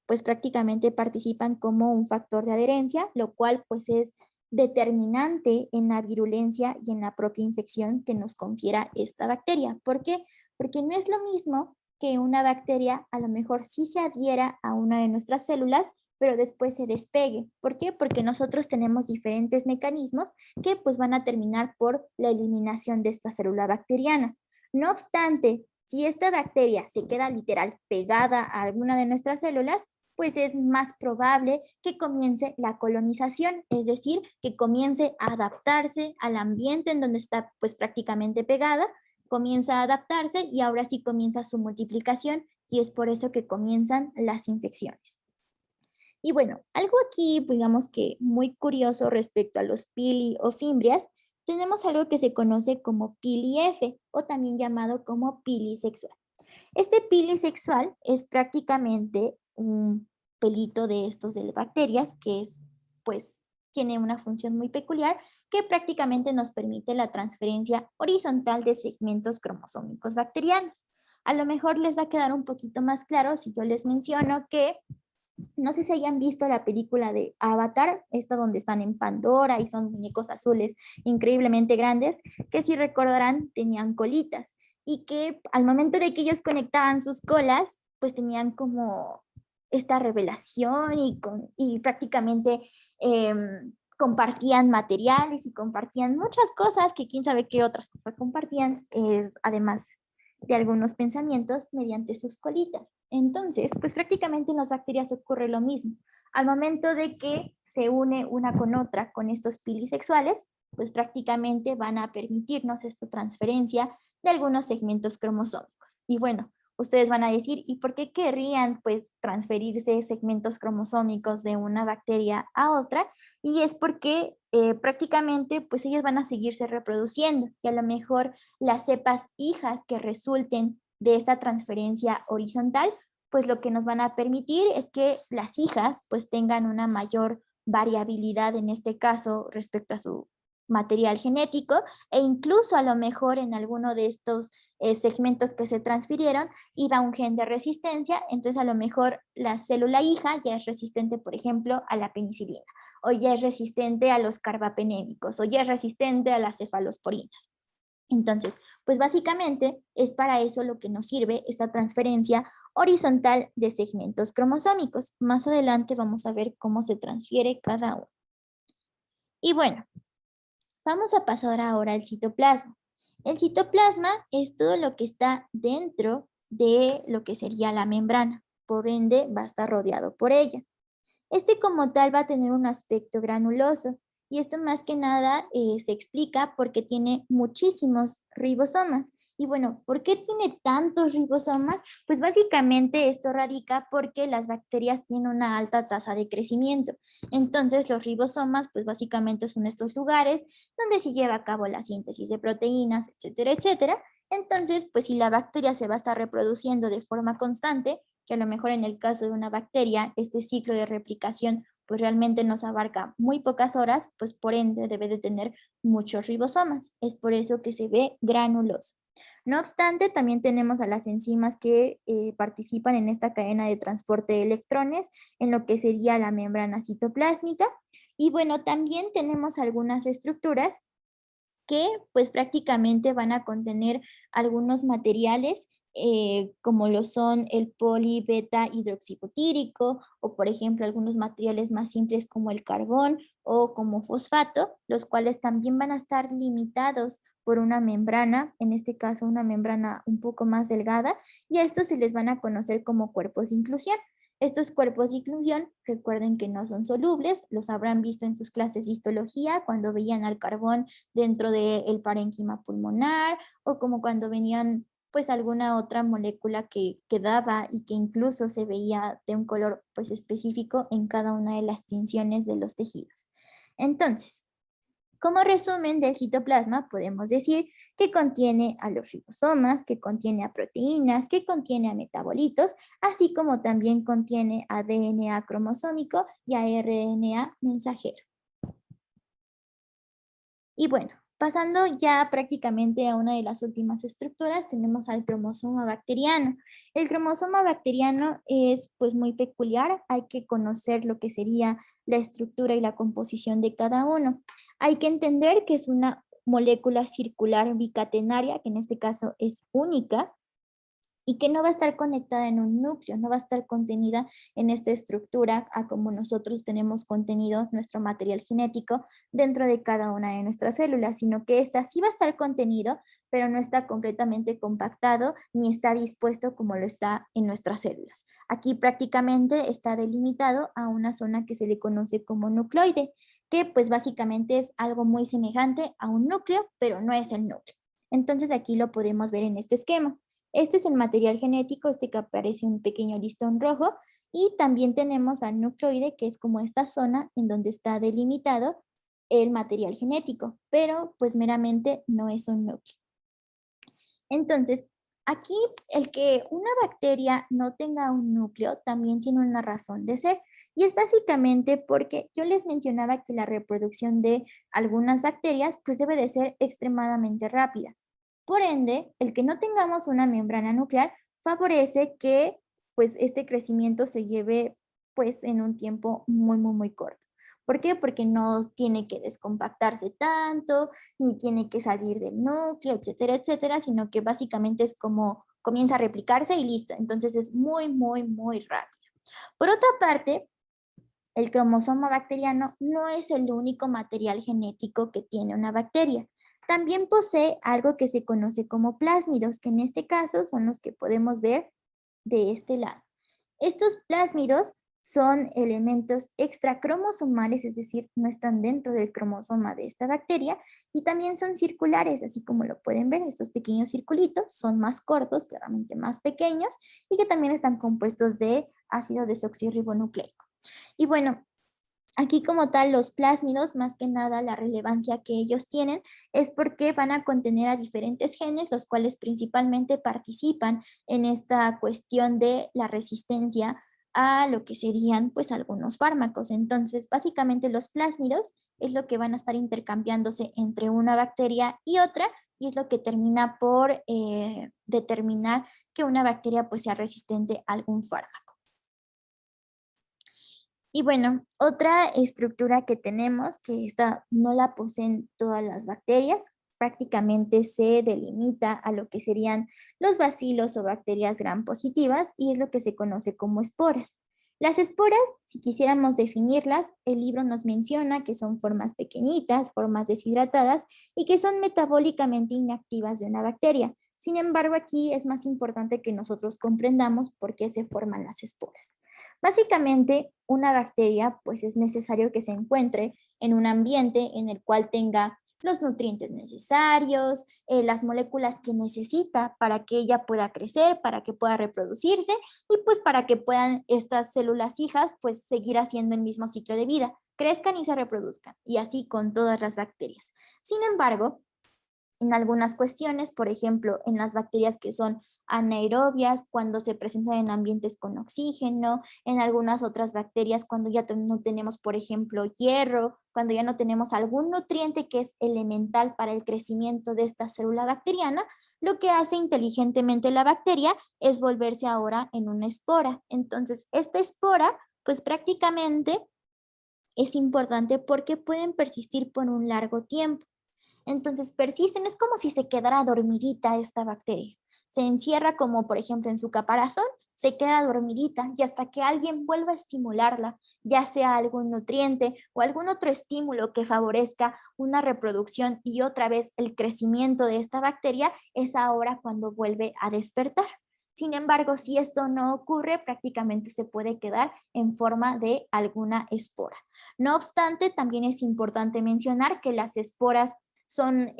pues prácticamente participan como un factor de adherencia, lo cual pues es determinante en la virulencia y en la propia infección que nos confiera esta bacteria. ¿Por qué? Porque no es lo mismo que una bacteria a lo mejor sí se adhiera a una de nuestras células, pero después se despegue. ¿Por qué? Porque nosotros tenemos diferentes mecanismos que pues van a terminar por la eliminación de esta célula bacteriana. No obstante, si esta bacteria se queda literal pegada a alguna de nuestras células, pues es más probable que comience la colonización, es decir, que comience a adaptarse al ambiente en donde está pues prácticamente pegada, comienza a adaptarse y ahora sí comienza su multiplicación, y es por eso que comienzan las infecciones. Y bueno, algo aquí, digamos que muy curioso respecto a los pili o fimbrias, tenemos algo que se conoce como pili F o también llamado como pili sexual. Este pili sexual es prácticamente un pelito de estos de bacterias que es, pues, tiene una función muy peculiar que prácticamente nos permite la transferencia horizontal de segmentos cromosómicos bacterianos. A lo mejor les va a quedar un poquito más claro si yo les menciono que no sé si hayan visto la película de Avatar, esta donde están en Pandora y son muñecos azules increíblemente grandes, que si recordarán tenían colitas y que al momento de que ellos conectaban sus colas, pues tenían como esta revelación y prácticamente compartían materiales y compartían muchas cosas que quién sabe qué otras cosas compartían, además de algunos pensamientos mediante sus colitas. Entonces, pues prácticamente en las bacterias ocurre lo mismo. Al momento de que se une una con otra con estos pilisexuales, pues prácticamente van a permitirnos esta transferencia de algunos segmentos cromosómicos. Y bueno, ustedes van a decir, ¿y por qué querrían pues transferirse segmentos cromosómicos de una bacteria a otra? Y es porque prácticamente pues ellos van a seguirse reproduciendo y a lo mejor las cepas hijas que resulten de esta transferencia horizontal, pues lo que nos van a permitir es que las hijas pues tengan una mayor variabilidad en este caso respecto a su material genético e incluso a lo mejor en alguno de estos segmentos que se transfirieron iba un gen de resistencia, entonces a lo mejor la célula hija ya es resistente, por ejemplo, a la penicilina, o ya es resistente a los carbapenémicos, o ya es resistente a las cefalosporinas. Entonces, pues básicamente es para eso lo que nos sirve esta transferencia horizontal de segmentos cromosómicos. Más adelante vamos a ver cómo se transfiere cada uno. Y bueno, vamos a pasar ahora al citoplasma. El citoplasma es todo lo que está dentro de lo que sería la membrana, por ende va a estar rodeado por ella. Este como tal va a tener un aspecto granuloso y esto más que nada se explica porque tiene muchísimos ribosomas. Y bueno, ¿por qué tiene tantos ribosomas? Pues básicamente esto radica porque las bacterias tienen una alta tasa de crecimiento. Entonces los ribosomas pues básicamente son estos lugares donde se lleva a cabo la síntesis de proteínas, etcétera, etcétera. Entonces, pues si la bacteria se va a estar reproduciendo de forma constante, que a lo mejor en el caso de una bacteria, este ciclo de replicación pues realmente nos abarca muy pocas horas, pues por ende debe de tener muchos ribosomas. Es por eso que se ve granuloso. No obstante, también tenemos a las enzimas que participan en esta cadena de transporte de electrones en lo que sería la membrana citoplásmica. Y bueno, también tenemos algunas estructuras que pues prácticamente van a contener algunos materiales como lo son el polibeta hidroxibutírico o por ejemplo algunos materiales más simples como el carbón o como fosfato, los cuales también van a estar limitados por una membrana, en este caso una membrana un poco más delgada, y a estos se les van a conocer como cuerpos de inclusión. Estos cuerpos de inclusión, recuerden que no son solubles, los habrán visto en sus clases de histología cuando veían al carbón dentro del parénquima pulmonar o como cuando venían pues alguna otra molécula que quedaba y que incluso se veía de un color pues específico en cada una de las tinciones de los tejidos. Entonces, como resumen del citoplasma, podemos decir que contiene a los ribosomas, que contiene a proteínas, que contiene a metabolitos, así como también contiene a DNA cromosómico y a RNA mensajero. Y bueno, pasando ya prácticamente a una de las últimas estructuras, tenemos al cromosoma bacteriano. El cromosoma bacteriano es pues muy peculiar, hay que conocer lo que sería la estructura y la composición de cada uno. Hay que entender que es una molécula circular bicatenaria, que en este caso es única, y que no va a estar conectada en un núcleo, no va a estar contenida en esta estructura a como nosotros tenemos contenido nuestro material genético dentro de cada una de nuestras células, sino que esta sí va a estar contenido, pero no está completamente compactado ni está dispuesto como lo está en nuestras células. Aquí prácticamente está delimitado a una zona que se le conoce como nucleoide, que pues básicamente es algo muy semejante a un núcleo, pero no es el núcleo. Entonces aquí lo podemos ver en este esquema. Este es el material genético, este que aparece un pequeño listón rojo, y también tenemos al nucleoide, que es como esta zona en donde está delimitado el material genético, pero pues meramente no es un núcleo. Entonces, aquí el que una bacteria no tenga un núcleo también tiene una razón de ser, y es básicamente porque yo les mencionaba que la reproducción de algunas bacterias pues debe de ser extremadamente rápida. Por ende, el que no tengamos una membrana nuclear favorece que pues este crecimiento se lleve pues en un tiempo muy corto. ¿Por qué? Porque no tiene que descompactarse tanto, ni tiene que salir del núcleo, etcétera, etcétera, sino que básicamente es como comienza a replicarse y listo. Entonces es muy rápido. Por otra parte, el cromosoma bacteriano no es el único material genético que tiene una bacteria. También posee algo que se conoce como plásmidos, que en este caso son los que podemos ver de este lado. Estos plásmidos son elementos extracromosomales, es decir, no están dentro del cromosoma de esta bacteria, y también son circulares, así como lo pueden ver, estos pequeños circulitos son más cortos, claramente más pequeños, y que también están compuestos de ácido desoxirribonucleico. Y bueno, aquí como tal los plásmidos, más que nada la relevancia que ellos tienen es porque van a contener a diferentes genes, los cuales principalmente participan en esta cuestión de la resistencia a lo que serían pues algunos fármacos. Entonces, básicamente los plásmidos es lo que van a estar intercambiándose entre una bacteria y otra y es lo que termina por determinar que una bacteria pues sea resistente a algún fármaco. Y bueno, otra estructura que tenemos, que esta no la poseen todas las bacterias, prácticamente se delimita a lo que serían los bacilos o bacterias gram positivas y es lo que se conoce como esporas. Las esporas, si quisiéramos definirlas, el libro nos menciona que son formas pequeñitas, formas deshidratadas y que son metabólicamente inactivas de una bacteria. Sin embargo, aquí es más importante que nosotros comprendamos por qué se forman las esporas. Básicamente, una bacteria pues es necesario que se encuentre en un ambiente en el cual tenga los nutrientes necesarios, las moléculas que necesita para que ella pueda crecer, para que pueda reproducirse y pues para que puedan estas células hijas pues seguir haciendo el mismo ciclo de vida, crezcan y se reproduzcan y así con todas las bacterias. Sin embargo, en algunas cuestiones, por ejemplo, en las bacterias que son anaerobias, cuando se presentan en ambientes con oxígeno, en algunas otras bacterias cuando ya no tenemos, por ejemplo, hierro, cuando ya no tenemos algún nutriente que es elemental para el crecimiento de esta célula bacteriana, lo que hace inteligentemente la bacteria es volverse ahora en una espora. Entonces, esta espora, pues prácticamente es importante porque pueden persistir por un largo tiempo. Entonces persisten, es como si se quedara dormidita esta bacteria. Se encierra como por ejemplo en su caparazón, se queda dormidita y hasta que alguien vuelva a estimularla, ya sea algún nutriente o algún otro estímulo que favorezca una reproducción y otra vez el crecimiento de esta bacteria, es ahora cuando vuelve a despertar. Sin embargo, si esto no ocurre, prácticamente se puede quedar en forma de alguna espora. No obstante, también es importante mencionar que las esporas son,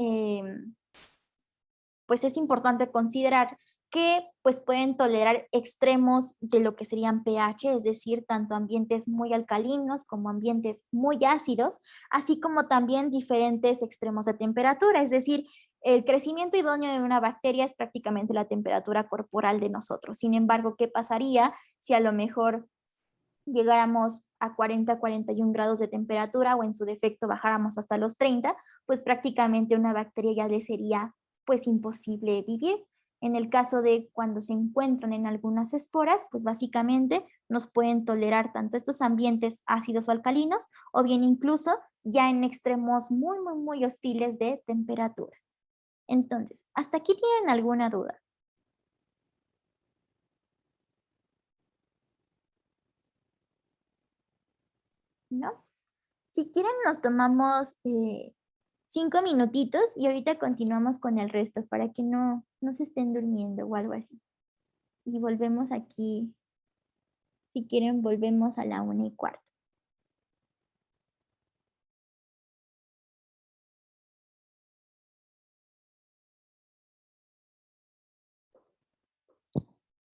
pues es importante considerar que pues pueden tolerar extremos de lo que serían pH, es decir, tanto ambientes muy alcalinos como ambientes muy ácidos, así como también diferentes extremos de temperatura, es decir, el crecimiento idóneo de una bacteria es prácticamente la temperatura corporal de nosotros. Sin embargo, ¿qué pasaría si a lo mejor llegáramos a 40, 41 grados de temperatura o en su defecto bajáramos hasta los 30, pues prácticamente una bacteria ya le sería pues imposible vivir. En el caso de cuando se encuentran en algunas esporas, pues básicamente nos pueden tolerar tanto estos ambientes ácidos o alcalinos o bien incluso ya en extremos muy, muy, muy hostiles de temperatura. Entonces, ¿hasta aquí tienen alguna duda? ¿No? Si quieren nos tomamos 5 minutitos y ahorita continuamos con el resto para que no se estén durmiendo o algo así. Y volvemos aquí, si quieren volvemos a la 1:15.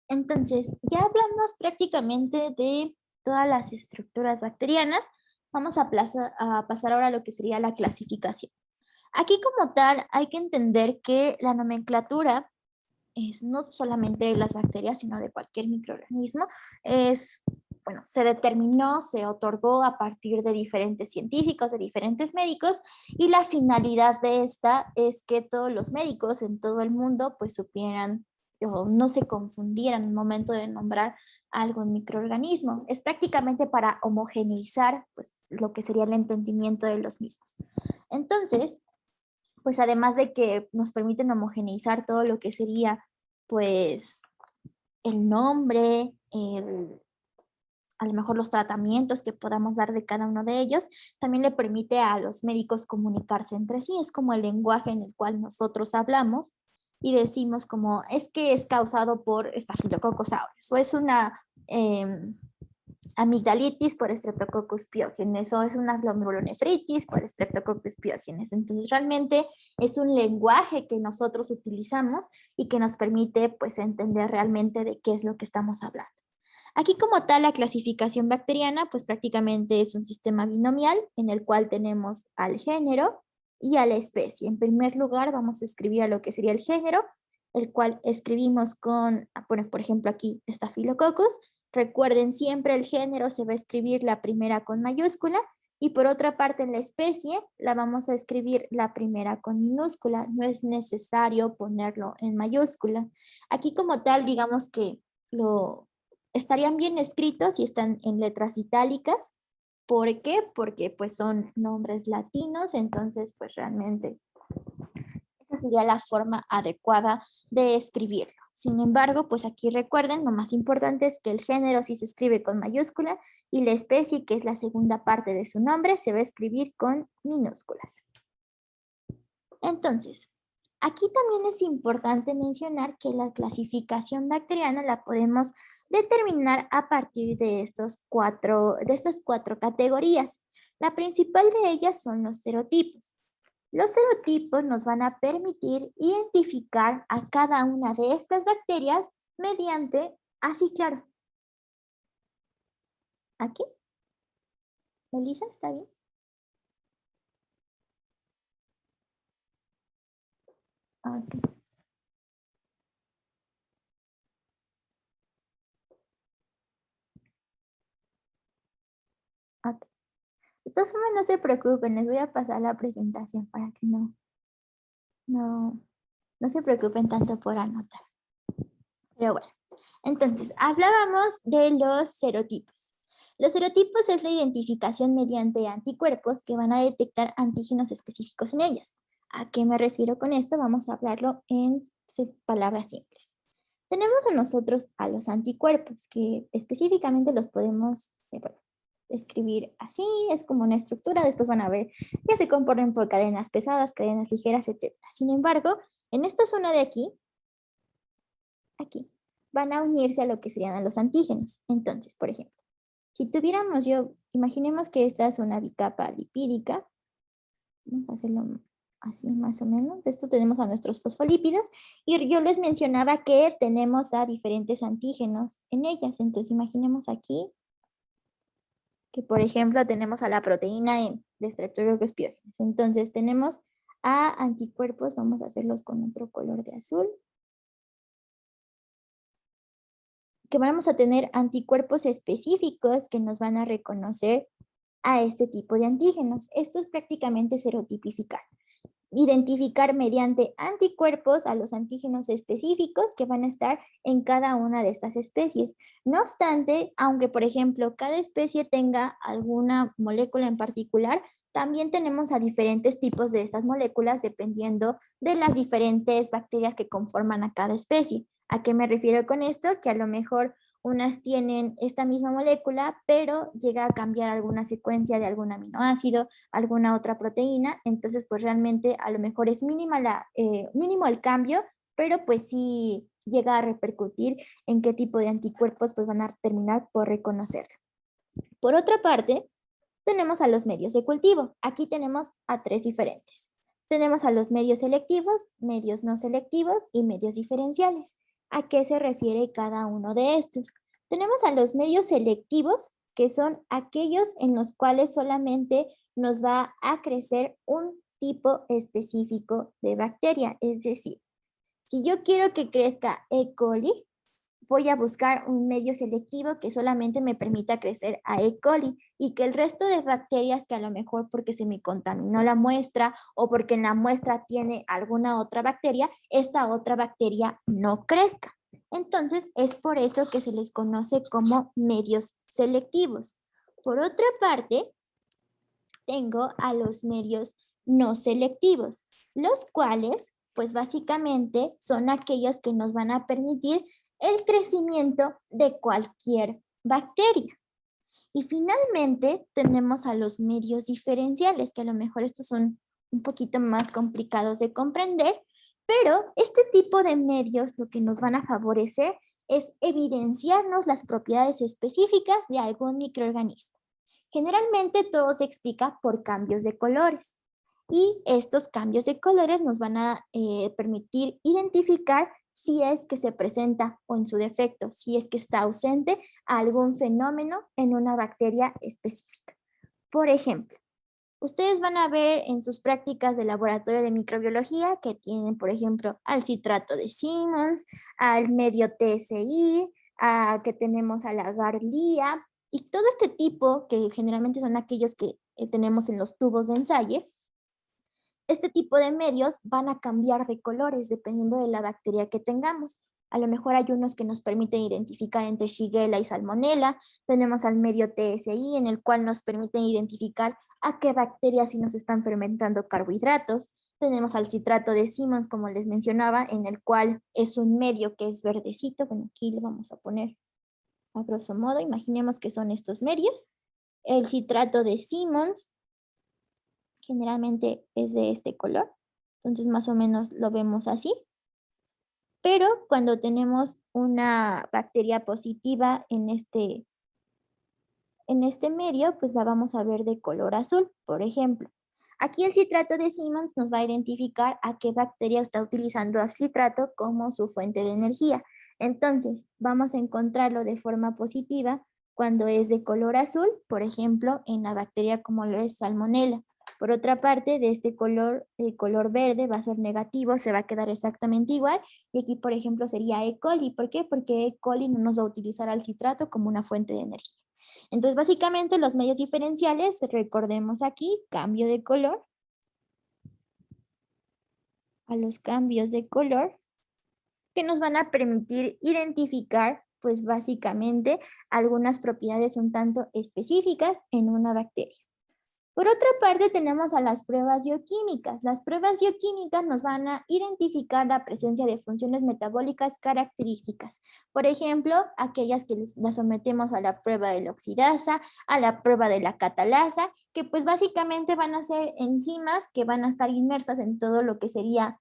Entonces, ya hablamos prácticamente de todas las estructuras bacterianas. Vamos a pasar ahora a lo que sería la clasificación. Aquí como tal hay que entender que la nomenclatura es no solamente de las bacterias, sino de cualquier microorganismo, es, bueno, se determinó, se otorgó a partir de diferentes científicos, de diferentes médicos, y la finalidad de esta es que todos los médicos en todo el mundo pues supieran o no se confundieran en el momento de nombrar algún microorganismo. Es prácticamente para homogeneizar pues, lo que sería el entendimiento de los mismos. Entonces, pues además de que nos permiten homogeneizar todo lo que sería pues el nombre, a lo mejor los tratamientos que podamos dar de cada uno de ellos, también le permite a los médicos comunicarse entre sí. Es como el lenguaje en el cual nosotros hablamos y decimos como es que es causado por Staphylococcus aureus o es una amigdalitis por Streptococcus pyogenes o es una glomerulonefritis por Streptococcus pyogenes. Entonces realmente es un lenguaje que nosotros utilizamos y que nos permite pues entender realmente de qué es lo que estamos hablando. Aquí como tal la clasificación bacteriana pues prácticamente es un sistema binomial en el cual tenemos al género y a la especie. En primer lugar vamos a escribir a lo que sería el género, el cual escribimos con, por ejemplo aquí Staphylococcus. Recuerden siempre el género se va a escribir la primera con mayúscula y por otra parte en la especie la vamos a escribir la primera con minúscula. No es necesario ponerlo en mayúscula. Aquí como tal digamos que estarían bien escritos y están en letras itálicas. ¿Por qué? Porque pues son nombres latinos, entonces pues realmente esa sería la forma adecuada de escribirlo. Sin embargo, pues aquí recuerden, lo más importante es que el género sí se escribe con mayúscula y la especie, que es la segunda parte de su nombre, se va a escribir con minúsculas. Entonces, aquí también es importante mencionar que la clasificación bacteriana la podemos determinar a partir de estas cuatro categorías. La principal de ellas son los serotipos. Los serotipos nos van a permitir identificar a cada una de estas bacterias mediante, así claro. ¿Aquí? ¿Elisa, está bien? Ok. Ok. De todas formas, no se preocupen, les voy a pasar la presentación para que no se preocupen tanto por anotar. Pero bueno, entonces, hablábamos de los serotipos. Los serotipos es la identificación mediante anticuerpos que van a detectar antígenos específicos en ellas. ¿A qué me refiero con esto? Vamos a hablarlo en palabras simples. Tenemos a nosotros a los anticuerpos, que específicamente los podemos escribir así, es como una estructura, después van a ver que se componen por cadenas pesadas, cadenas ligeras, etc. Sin embargo, en esta zona de aquí, van a unirse a lo que serían los antígenos. Entonces, por ejemplo, si tuviéramos imaginemos que esta es una bicapa lipídica, vamos a hacerlo así más o menos. De esto tenemos a nuestros fosfolípidos y yo les mencionaba que tenemos a diferentes antígenos en ellas. Entonces, imaginemos aquí que, por ejemplo, tenemos a la proteína de Streptococcus pyogenes. Entonces, tenemos a anticuerpos, vamos a hacerlos con otro color de azul, que vamos a tener anticuerpos específicos que nos van a reconocer a este tipo de antígenos. Esto es prácticamente serotipificar. Identificar mediante anticuerpos a los antígenos específicos que van a estar en cada una de estas especies. No obstante, aunque por ejemplo cada especie tenga alguna molécula en particular, también tenemos a diferentes tipos de estas moléculas dependiendo de las diferentes bacterias que conforman a cada especie. ¿A qué me refiero con esto? Que a lo mejor unas tienen esta misma molécula, pero llega a cambiar alguna secuencia de algún aminoácido, alguna otra proteína, entonces pues realmente a lo mejor es mínimo el cambio, pero pues sí llega a repercutir en qué tipo de anticuerpos pues van a terminar por reconocerlo. Por otra parte, tenemos a los medios de cultivo. Aquí tenemos a tres diferentes. Tenemos a los medios selectivos, medios no selectivos y medios diferenciales. ¿A qué se refiere cada uno de estos? Tenemos a los medios selectivos, que son aquellos en los cuales solamente nos va a crecer un tipo específico de bacteria. Es decir, si yo quiero que crezca E. coli, voy a buscar un medio selectivo que solamente me permita crecer a E. coli y que el resto de bacterias que a lo mejor porque se me contaminó la muestra o porque en la muestra tiene alguna otra bacteria, esta otra bacteria no crezca. Entonces es por eso que se les conoce como medios selectivos. Por otra parte, tengo a los medios no selectivos, los cuales pues básicamente son aquellos que nos van a permitir el crecimiento de cualquier bacteria. Y finalmente tenemos a los medios diferenciales, que a lo mejor estos son un poquito más complicados de comprender, pero este tipo de medios lo que nos van a favorecer es evidenciarnos las propiedades específicas de algún microorganismo. Generalmente todo se explica por cambios de colores y estos cambios de colores nos van a permitir identificar si es que se presenta o en su defecto, si es que está ausente algún fenómeno en una bacteria específica. Por ejemplo, ustedes van a ver en sus prácticas de laboratorio de microbiología que tienen, por ejemplo, al citrato de Simmons, al medio TSI, que tenemos a la Garlía, y todo este tipo, que generalmente son aquellos que tenemos en los tubos de ensayo. Este tipo de medios van a cambiar de colores dependiendo de la bacteria que tengamos. A lo mejor hay unos que nos permiten identificar entre Shigella y Salmonella. Tenemos al medio TSI, en el cual nos permiten identificar a qué bacterias si nos están fermentando carbohidratos. Tenemos al citrato de Simmons, como les mencionaba, en el cual es un medio que es verdecito. Bueno, aquí le vamos a poner a grosso modo. Imaginemos que son estos medios. El citrato de Simmons generalmente es de este color. Entonces más o menos lo vemos así. Pero cuando tenemos una bacteria positiva en este medio, pues la vamos a ver de color azul, por ejemplo. Aquí el citrato de Simmons nos va a identificar a qué bacteria está utilizando el citrato como su fuente de energía. Entonces, vamos a encontrarlo de forma positiva cuando es de color azul, por ejemplo, en la bacteria como lo es Salmonella. Por otra parte, de este color, el color verde va a ser negativo, se va a quedar exactamente igual. Y aquí, por ejemplo, sería E. coli. ¿Por qué? Porque E. coli no nos va a utilizar al citrato como una fuente de energía. Entonces, básicamente, los medios diferenciales, recordemos aquí, cambio de color, a los cambios de color, que nos van a permitir identificar, pues básicamente, algunas propiedades un tanto específicas en una bacteria. Por otra parte, tenemos a las pruebas bioquímicas. Las pruebas bioquímicas nos van a identificar la presencia de funciones metabólicas características. Por ejemplo, aquellas que las sometemos a la prueba de la oxidasa, a la prueba de la catalasa, que pues básicamente van a ser enzimas que van a estar inmersas en todo lo que sería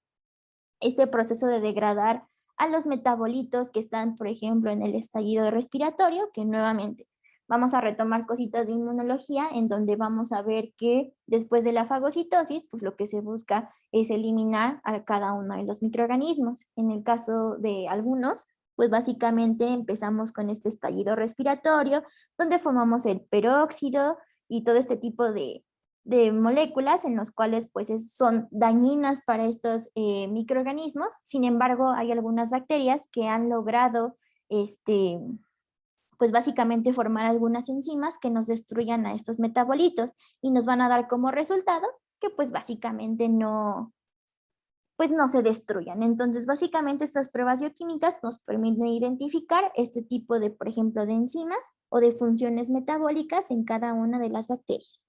este proceso de degradar a los metabolitos que están, por ejemplo, en el estallido respiratorio, que nuevamente vamos a retomar cositas de inmunología, en donde vamos a ver que después de la fagocitosis, pues lo que se busca es eliminar a cada uno de los microorganismos. En el caso de algunos, pues básicamente empezamos con este estallido respiratorio, donde formamos el peróxido y todo este tipo de moléculas en los cuales pues son dañinas para estos microorganismos. Sin embargo, hay algunas bacterias que han logrado pues básicamente formar algunas enzimas que nos destruyan a estos metabolitos y nos van a dar como resultado que pues básicamente pues no se destruyan. Entonces, básicamente estas pruebas bioquímicas nos permiten identificar este tipo de, por ejemplo, de enzimas o de funciones metabólicas en cada una de las bacterias.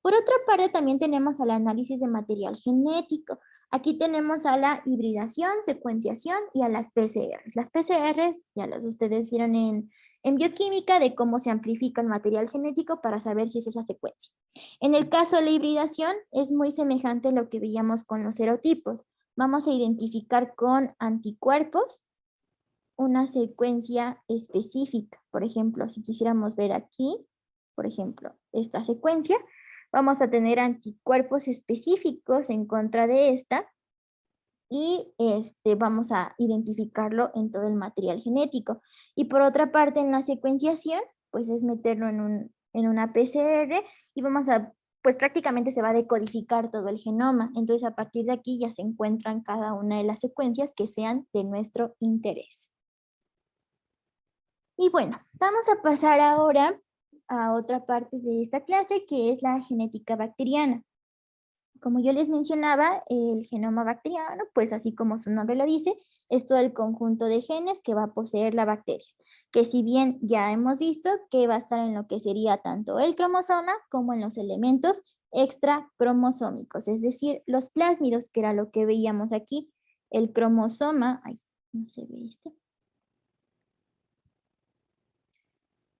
Por otra parte, también tenemos al análisis de material genético. Aquí tenemos a la hibridación, secuenciación y a las PCR. Las PCR ya las ustedes vieron en bioquímica de cómo se amplifica el material genético para saber si es esa secuencia. En el caso de la hibridación, es muy semejante a lo que veíamos con los serotipos. Vamos a identificar con anticuerpos una secuencia específica. Por ejemplo, si quisiéramos ver aquí, por ejemplo, esta secuencia, vamos a tener anticuerpos específicos en contra de esta y vamos a identificarlo en todo el material genético. Y por otra parte, en la secuenciación, pues es meterlo en una PCR y vamos a, pues prácticamente se va a decodificar todo el genoma. Entonces, a partir de aquí ya se encuentran cada una de las secuencias que sean de nuestro interés. Y bueno, vamos a pasar ahora a otra parte de esta clase que es la genética bacteriana. Como yo les mencionaba, el genoma bacteriano, pues así como su nombre lo dice, es todo el conjunto de genes que va a poseer la bacteria, que si bien ya hemos visto que va a estar en lo que sería tanto el cromosoma como en los elementos extracromosómicos, es decir, los plásmidos, que era lo que veíamos aquí, el cromosoma, ay, no se ve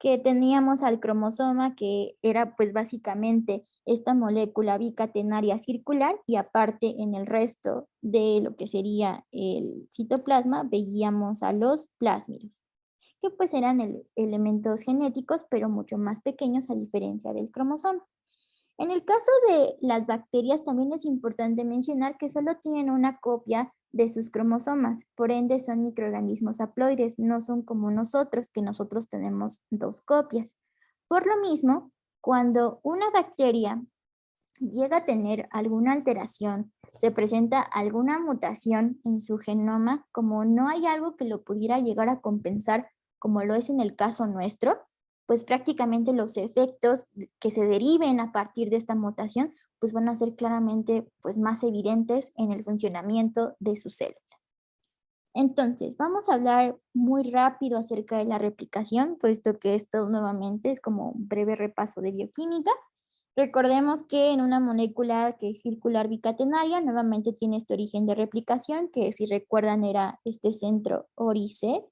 que teníamos al cromosoma, que era pues básicamente esta molécula bicatenaria circular, y aparte en el resto de lo que sería el citoplasma veíamos a los plásmidos, que pues eran elementos genéticos pero mucho más pequeños a diferencia del cromosoma. En el caso de las bacterias también es importante mencionar que solo tienen una copia de sus cromosomas, por ende son microorganismos haploides, no son como nosotros, que nosotros tenemos dos copias. Por lo mismo, cuando una bacteria llega a tener alguna alteración, se presenta alguna mutación en su genoma, como no hay algo que lo pudiera llegar a compensar, como lo es en el caso nuestro, pues prácticamente los efectos que se deriven a partir de esta mutación, pues van a ser claramente pues más evidentes en el funcionamiento de su célula. Entonces, vamos a hablar muy rápido acerca de la replicación, puesto que esto nuevamente es como un breve repaso de bioquímica. Recordemos que en una molécula que es circular bicatenaria, nuevamente tiene este origen de replicación, que si recuerdan era este centro ORI-C,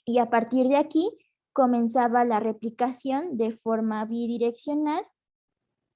y a partir de aquí comenzaba la replicación de forma bidireccional.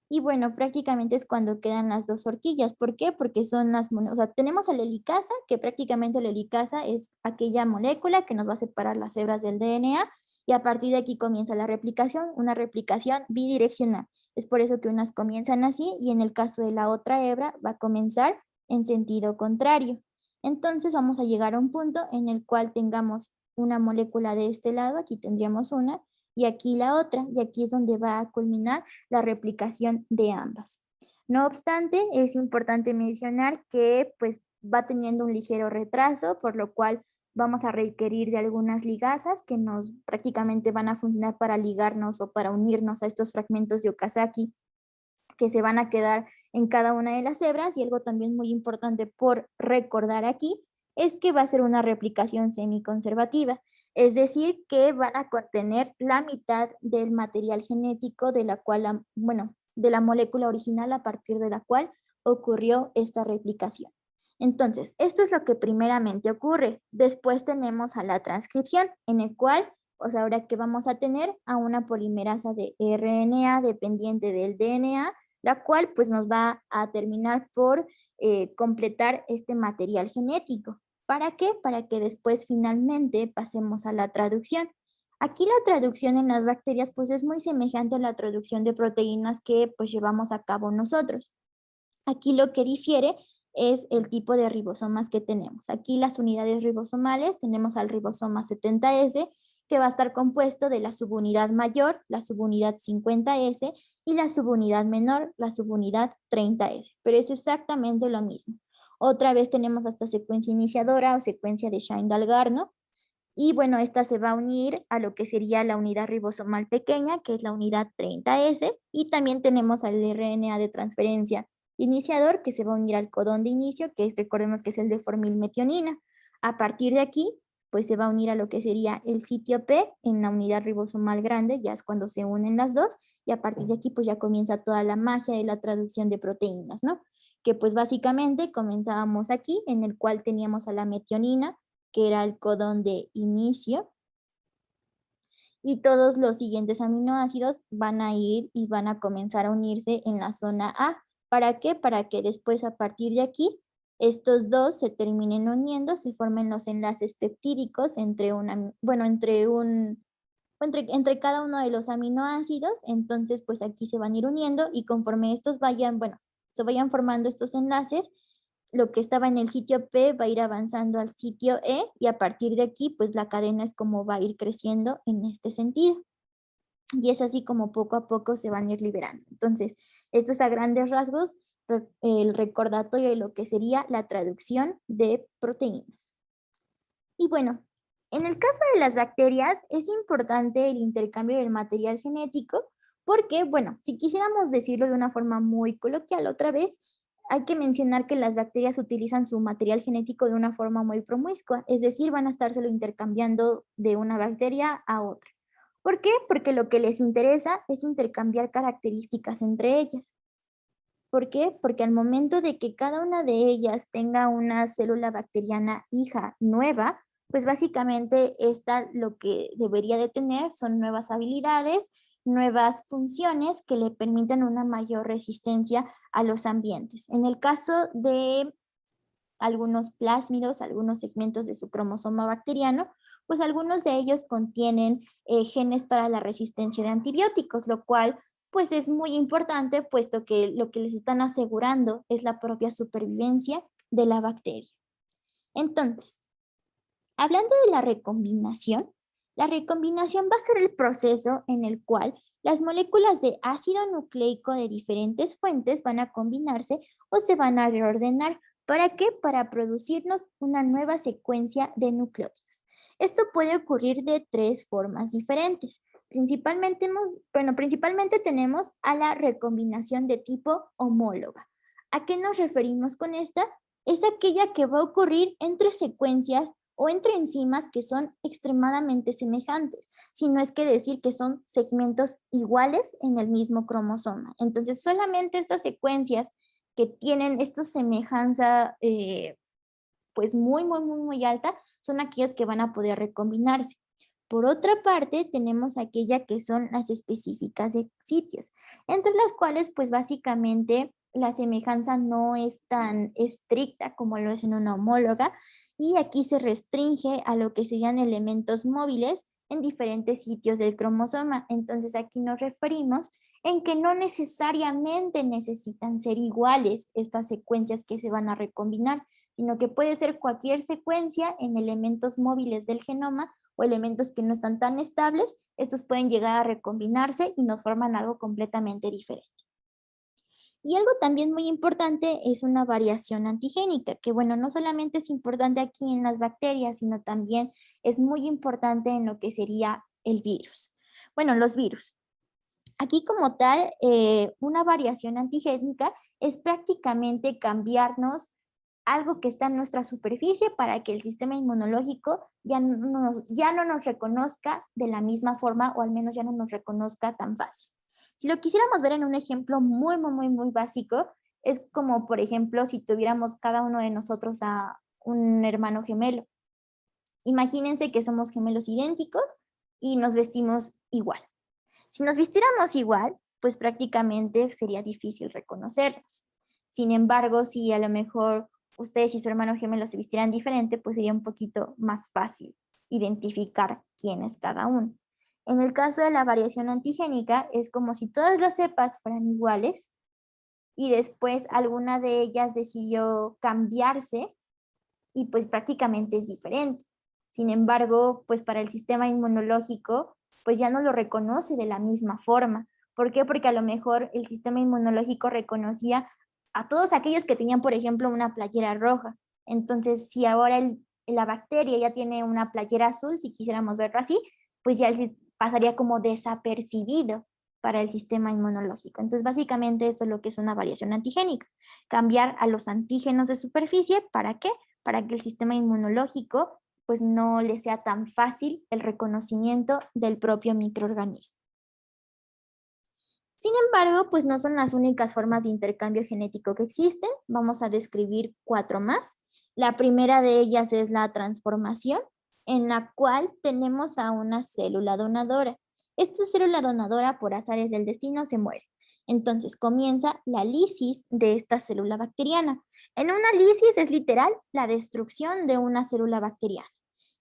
Y bueno, prácticamente es cuando quedan las dos horquillas. ¿Por qué? Porque son o sea, tenemos a la helicasa, que prácticamente la helicasa es aquella molécula que nos va a separar las hebras del DNA, y a partir de aquí comienza la replicación, una replicación bidireccional. Es por eso que unas comienzan así, y en el caso de la otra hebra va a comenzar en sentido contrario. Entonces vamos a llegar a un punto en el cual tengamos una molécula de este lado, aquí tendríamos una, y aquí la otra, y aquí es donde va a culminar la replicación de ambas. No obstante, es importante mencionar que pues va teniendo un ligero retraso, por lo cual vamos a requerir de algunas ligasas que nos prácticamente van a funcionar para ligarnos o para unirnos a estos fragmentos de Okazaki que se van a quedar en cada una de las hebras. Y algo también muy importante por recordar aquí es que va a ser una replicación semiconservativa, es decir, que van a contener la mitad del material genético de la cual, bueno, de la molécula original a partir de la cual ocurrió esta replicación. Entonces, esto es lo que primeramente ocurre. Después tenemos a la transcripción, en el cual, pues ahora que vamos a tener a una polimerasa de RNA dependiente del DNA, la cual pues nos va a terminar por completar este material genético. ¿Para qué? Para que después finalmente pasemos a la traducción. Aquí la traducción en las bacterias pues es muy semejante a la traducción de proteínas que pues llevamos a cabo nosotros. Aquí lo que difiere es el tipo de ribosomas que tenemos. Aquí las unidades ribosomales tenemos al ribosoma 70S, que va a estar compuesto de la subunidad mayor, la subunidad 50S, y la subunidad menor, la subunidad 30S, pero es exactamente lo mismo. Otra vez tenemos esta secuencia iniciadora o secuencia de Shine-Dalgarno, y bueno, esta se va a unir a lo que sería la unidad ribosomal pequeña, que es la unidad 30S, y también tenemos al RNA de transferencia iniciador, que se va a unir al codón de inicio, que recordemos que es el de formilmetionina. A partir de aquí, pues se va a unir a lo que sería el sitio P en la unidad ribosomal grande, ya es cuando se unen las dos, y a partir de aquí pues ya comienza toda la magia de la traducción de proteínas, ¿no? Que pues básicamente comenzábamos aquí, en el cual teníamos a la metionina, que era el codón de inicio, y todos los siguientes aminoácidos van a ir y van a comenzar a unirse en la zona A. ¿Para qué? Para que después a partir de aquí estos dos se terminen uniendo, se formen los enlaces peptídicos entre entre cada uno de los aminoácidos. Entonces pues aquí se van a ir uniendo, y conforme estos se vayan formando estos enlaces, lo que estaba en el sitio P va a ir avanzando al sitio E, y a partir de aquí pues la cadena es como va a ir creciendo en este sentido. Y es así como poco a poco se van a ir liberando. Entonces, esto es a grandes rasgos el recordatorio de lo que sería la traducción de proteínas. Y bueno, en el caso de las bacterias es importante el intercambio del material genético porque, bueno, si quisiéramos decirlo de una forma muy coloquial otra vez, hay que mencionar que las bacterias utilizan su material genético de una forma muy promiscua, es decir, van a estárselo intercambiando de una bacteria a otra. ¿Por qué? Porque lo que les interesa es intercambiar características entre ellas. ¿Por qué? Porque al momento de que cada una de ellas tenga una célula bacteriana hija nueva, pues básicamente esta lo que debería de tener son nuevas habilidades, nuevas funciones que le permitan una mayor resistencia a los ambientes. En el caso de algunos plásmidos, algunos segmentos de su cromosoma bacteriano, pues algunos de ellos contienen genes para la resistencia de antibióticos, lo cual pues es muy importante puesto que lo que les están asegurando es la propia supervivencia de la bacteria. Entonces, hablando de la recombinación va a ser el proceso en el cual las moléculas de ácido nucleico de diferentes fuentes van a combinarse o se van a reordenar. ¿Para qué? Para producirnos una nueva secuencia de nucleótidos. Esto puede ocurrir de tres formas diferentes. Principalmente tenemos a la recombinación de tipo homóloga. ¿A qué nos referimos con esta? Es aquella que va a ocurrir entre secuencias o entre enzimas que son extremadamente semejantes, si no es que decir que son segmentos iguales en el mismo cromosoma. Entonces, solamente estas secuencias que tienen esta semejanza pues muy alta son aquellas que van a poder recombinarse. Por otra parte, tenemos aquella que son las específicas de sitios, entre las cuales pues básicamente la semejanza no es tan estricta como lo es en una homóloga, y aquí se restringe a lo que serían elementos móviles en diferentes sitios del cromosoma. Entonces aquí nos referimos en que no necesariamente necesitan ser iguales estas secuencias que se van a recombinar, sino que puede ser cualquier secuencia en elementos móviles del genoma o elementos que no están tan estables. Estos pueden llegar a recombinarse y nos forman algo completamente diferente. Y algo también muy importante es una variación antigénica, que bueno, no solamente es importante aquí en las bacterias, sino también es muy importante en lo que sería el virus. Bueno, los virus. Aquí como tal, una variación antigénica es prácticamente cambiarnos algo que está en nuestra superficie para que el sistema inmunológico ya no nos reconozca de la misma forma, o al menos ya no nos reconozca tan fácil. Si lo quisiéramos ver en un ejemplo muy básico, es como, por ejemplo, si tuviéramos cada uno de nosotros a un hermano gemelo. Imagínense que somos gemelos idénticos y nos vestimos igual. Si nos vistiéramos igual, pues prácticamente sería difícil reconocernos. Sin embargo, si a lo mejor ustedes y su hermano gemelo se vistieran diferente, pues sería un poquito más fácil identificar quién es cada uno. En el caso de la variación antigénica, es como si todas las cepas fueran iguales y después alguna de ellas decidió cambiarse y pues prácticamente es diferente. Sin embargo, pues para el sistema inmunológico, pues ya no lo reconoce de la misma forma. ¿Por qué? Porque a lo mejor el sistema inmunológico reconocía a todos aquellos que tenían, por ejemplo, una playera roja. Entonces, si ahora la bacteria ya tiene una playera azul, si quisiéramos verlo así, pues ya pasaría como desapercibido para el sistema inmunológico. Entonces, básicamente esto es lo que es una variación antigénica. Cambiar a los antígenos de superficie, ¿para qué? Para que el sistema inmunológico pues no le sea tan fácil el reconocimiento del propio microorganismo. Sin embargo, pues no son las únicas formas de intercambio genético que existen. Vamos a describir 4 más. La primera de ellas es la transformación, en la cual tenemos a una célula donadora. Esta célula donadora, por azares del destino, se muere. Entonces comienza la lisis de esta célula bacteriana. En una lisis es literal la destrucción de una célula bacteriana.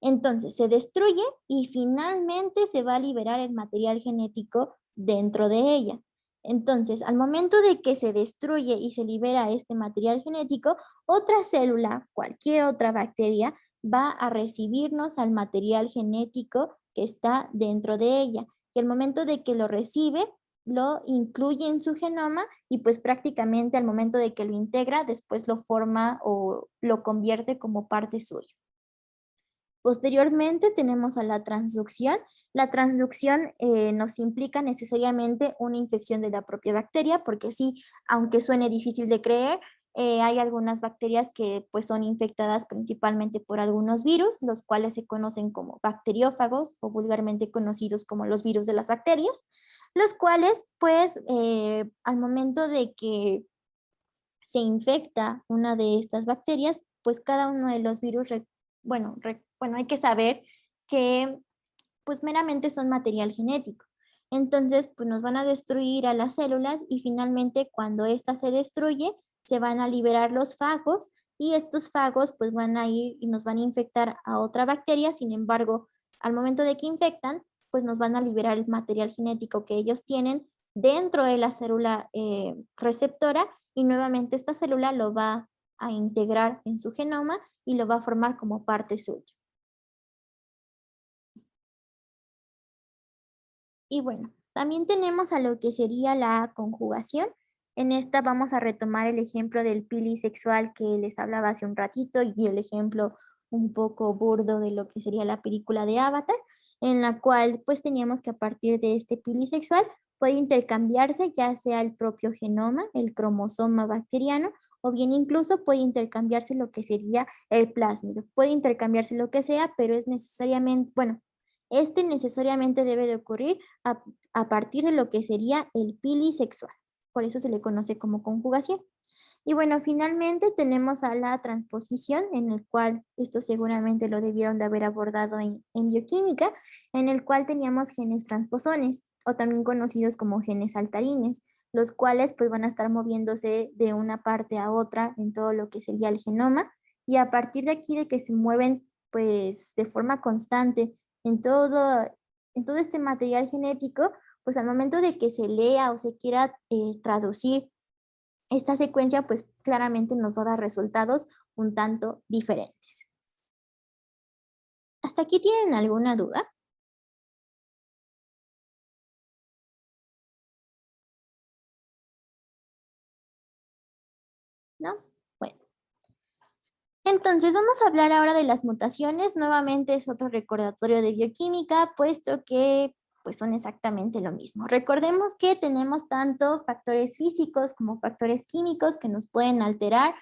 Entonces se destruye y finalmente se va a liberar el material genético dentro de ella. Entonces, al momento de que se destruye y se libera este material genético, otra célula, cualquier otra bacteria, va a recibirnos al material genético que está dentro de ella. Y al momento de que lo recibe, lo incluye en su genoma y pues prácticamente al momento de que lo integra, después lo forma o lo convierte como parte suya. Posteriormente tenemos a la transducción. La transducción nos implica necesariamente una infección de la propia bacteria, porque sí, aunque suene difícil de creer, hay algunas bacterias que pues son infectadas principalmente por algunos virus, los cuales se conocen como bacteriófagos o vulgarmente conocidos como los virus de las bacterias, los cuales pues al momento de que se infecta una de estas bacterias, pues cada uno de los virus bueno, hay que saber que pues meramente son material genético. Entonces, pues nos van a destruir a las células y finalmente cuando ésta se destruye, se van a liberar los fagos y estos fagos pues van a ir y nos van a infectar a otra bacteria. Sin embargo, al momento de que infectan, pues nos van a liberar el material genético que ellos tienen dentro de la célula receptora y nuevamente esta célula lo va a integrar en su genoma y lo va a formar como parte suya. Y bueno, también tenemos a lo que sería la conjugación. En esta vamos a retomar el ejemplo del pili sexual que les hablaba hace un ratito y el ejemplo un poco burdo de lo que sería la película de Avatar, en la cual pues teníamos que a partir de este pili sexual puede intercambiarse ya sea el propio genoma, el cromosoma bacteriano, o bien incluso puede intercambiarse lo que sería el plásmido. Puede intercambiarse lo que sea, pero es necesariamente, bueno, este necesariamente debe de ocurrir a partir de lo que sería el pili sexual. Por eso se le conoce como conjugación. Y bueno, finalmente tenemos a la transposición, en el cual esto seguramente lo debieron de haber abordado en bioquímica, en el cual teníamos genes transposones, o también conocidos como genes saltarines, los cuales pues van a estar moviéndose de una parte a otra en todo lo que sería el genoma, y a partir de aquí de que se mueven pues de forma constante en todo este material genético, pues al momento de que se lea o se quiera traducir esta secuencia, pues claramente nos va a dar resultados un tanto diferentes. ¿Hasta aquí tienen alguna duda? ¿No? Bueno, entonces vamos a hablar ahora de las mutaciones. Nuevamente es otro recordatorio de bioquímica, puesto que pues son exactamente lo mismo. Recordemos que tenemos tanto factores físicos como factores químicos que nos pueden alterar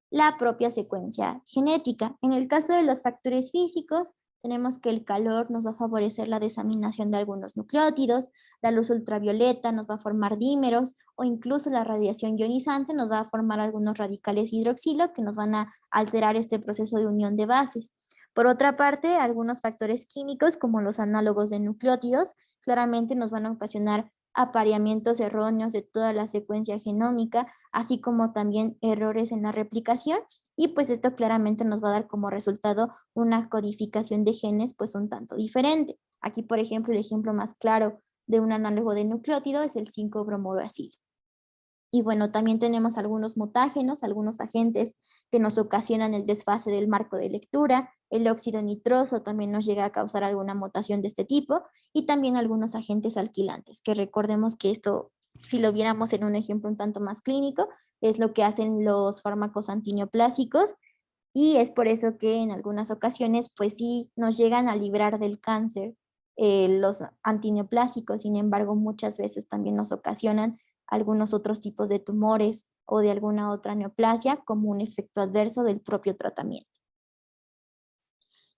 la propia secuencia genética. En el caso de los factores físicos, tenemos que el calor nos va a favorecer la desaminación de algunos nucleótidos, la luz ultravioleta nos va a formar dímeros o incluso la radiación ionizante nos va a formar algunos radicales hidroxilo que nos van a alterar este proceso de unión de bases. Por otra parte, algunos factores químicos como los análogos de nucleótidos claramente nos van a ocasionar apareamientos erróneos de toda la secuencia genómica, así como también errores en la replicación, y pues esto claramente nos va a dar como resultado una codificación de genes pues un tanto diferente. Aquí, por ejemplo, el ejemplo más claro de un análogo de nucleótido es el 5-bromouracilo. Y bueno, también tenemos algunos mutágenos, algunos agentes que nos ocasionan el desfase del marco de lectura. El óxido nitroso también nos llega a causar alguna mutación de este tipo y también algunos agentes alquilantes, que recordemos que esto, si lo viéramos en un ejemplo un tanto más clínico, es lo que hacen los fármacos antineoplásicos y es por eso que en algunas ocasiones pues sí nos llegan a librar del cáncer los antineoplásicos, sin embargo muchas veces también nos ocasionan algunos otros tipos de tumores o de alguna otra neoplasia como un efecto adverso del propio tratamiento.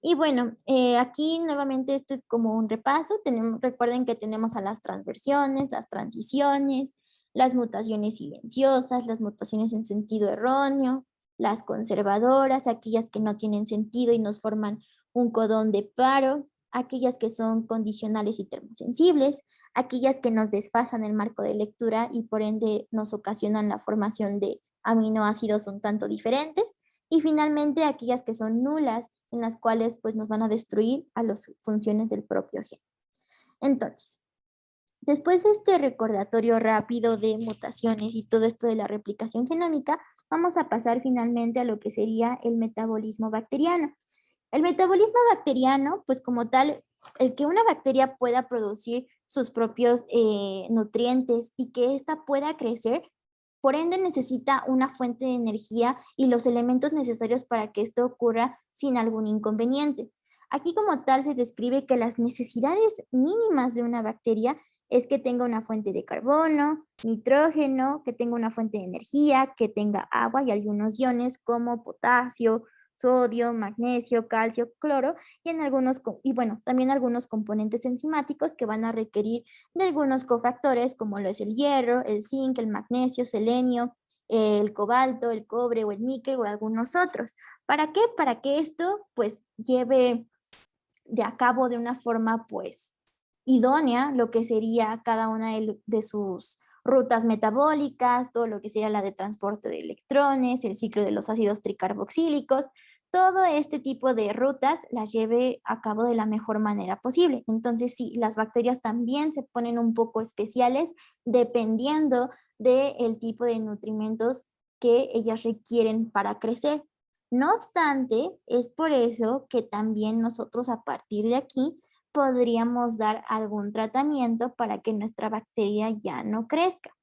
Y bueno, aquí nuevamente esto es como un repaso. Recuerden que tenemos a las transversiones, las transiciones, las mutaciones silenciosas, las mutaciones en sentido erróneo, las conservadoras, aquellas que no tienen sentido y nos forman un codón de paro, aquellas que son condicionales y termosensibles, aquellas que nos desfasan el marco de lectura y por ende nos ocasionan la formación de aminoácidos un tanto diferentes, y finalmente aquellas que son nulas, en las cuales pues nos van a destruir a las funciones del propio gen. Entonces, después de este recordatorio rápido de mutaciones y todo esto de la replicación genómica, vamos a pasar finalmente a lo que sería el metabolismo bacteriano. El metabolismo bacteriano, pues como tal, el que una bacteria pueda producir sus propios nutrientes y que ésta pueda crecer, por ende necesita una fuente de energía y los elementos necesarios para que esto ocurra sin algún inconveniente. Aquí como tal se describe que las necesidades mínimas de una bacteria es que tenga una fuente de carbono, nitrógeno, que tenga una fuente de energía, que tenga agua y algunos iones como potasio, sodio, magnesio, calcio, cloro y bueno, también algunos componentes enzimáticos que van a requerir de algunos cofactores como lo es el hierro, el zinc, el magnesio, selenio el cobalto, el cobre o el níquel o algunos otros. ¿Para qué? Para que esto pues lleve de a cabo de una forma pues idónea lo que sería cada una de sus rutas metabólicas, todo lo que sería la de transporte de electrones, el ciclo de los ácidos tricarboxílicos, todo este tipo de rutas las lleve a cabo de la mejor manera posible. Entonces, sí, las bacterias también se ponen un poco especiales dependiendo del tipo de nutrimentos que ellas requieren para crecer. No obstante, es por eso que también nosotros a partir de aquí podríamos dar algún tratamiento para que nuestra bacteria ya no crezca.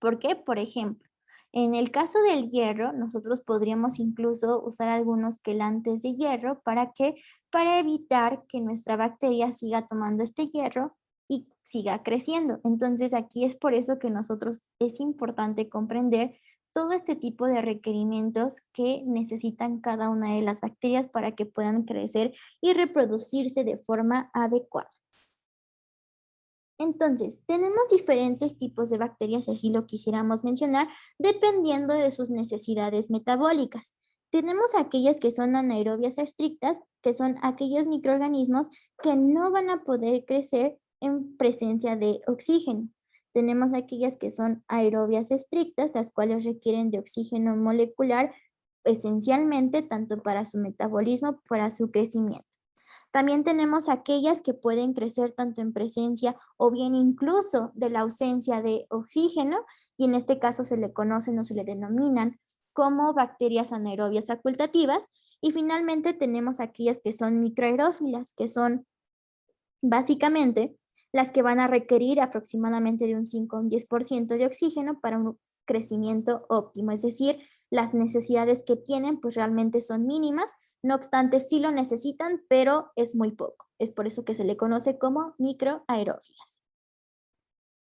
¿Por qué? Por ejemplo, en el caso del hierro, nosotros podríamos incluso usar algunos quelantes de hierro para evitar que nuestra bacteria siga tomando este hierro y siga creciendo. Entonces, aquí es por eso que nosotros es importante comprender todo este tipo de requerimientos que necesitan cada una de las bacterias para que puedan crecer y reproducirse de forma adecuada. Entonces, tenemos diferentes tipos de bacterias, si así lo quisiéramos mencionar, dependiendo de sus necesidades metabólicas. Tenemos aquellas que son anaerobias estrictas, que son aquellos microorganismos que no van a poder crecer en presencia de oxígeno. Tenemos aquellas que son aerobias estrictas, las cuales requieren de oxígeno molecular esencialmente tanto para su metabolismo como para su crecimiento. También tenemos aquellas que pueden crecer tanto en presencia o bien incluso de la ausencia de oxígeno, y en este caso se le conocen o se le denominan como bacterias anaerobias facultativas. Y finalmente tenemos aquellas que son microaerófilas, que son básicamente las que van a requerir aproximadamente de un 5 a un 10% de oxígeno para un crecimiento óptimo, es decir, las necesidades que tienen pues realmente son mínimas, no obstante sí lo necesitan, pero es muy poco. Es por eso que se le conoce como microaerófilas.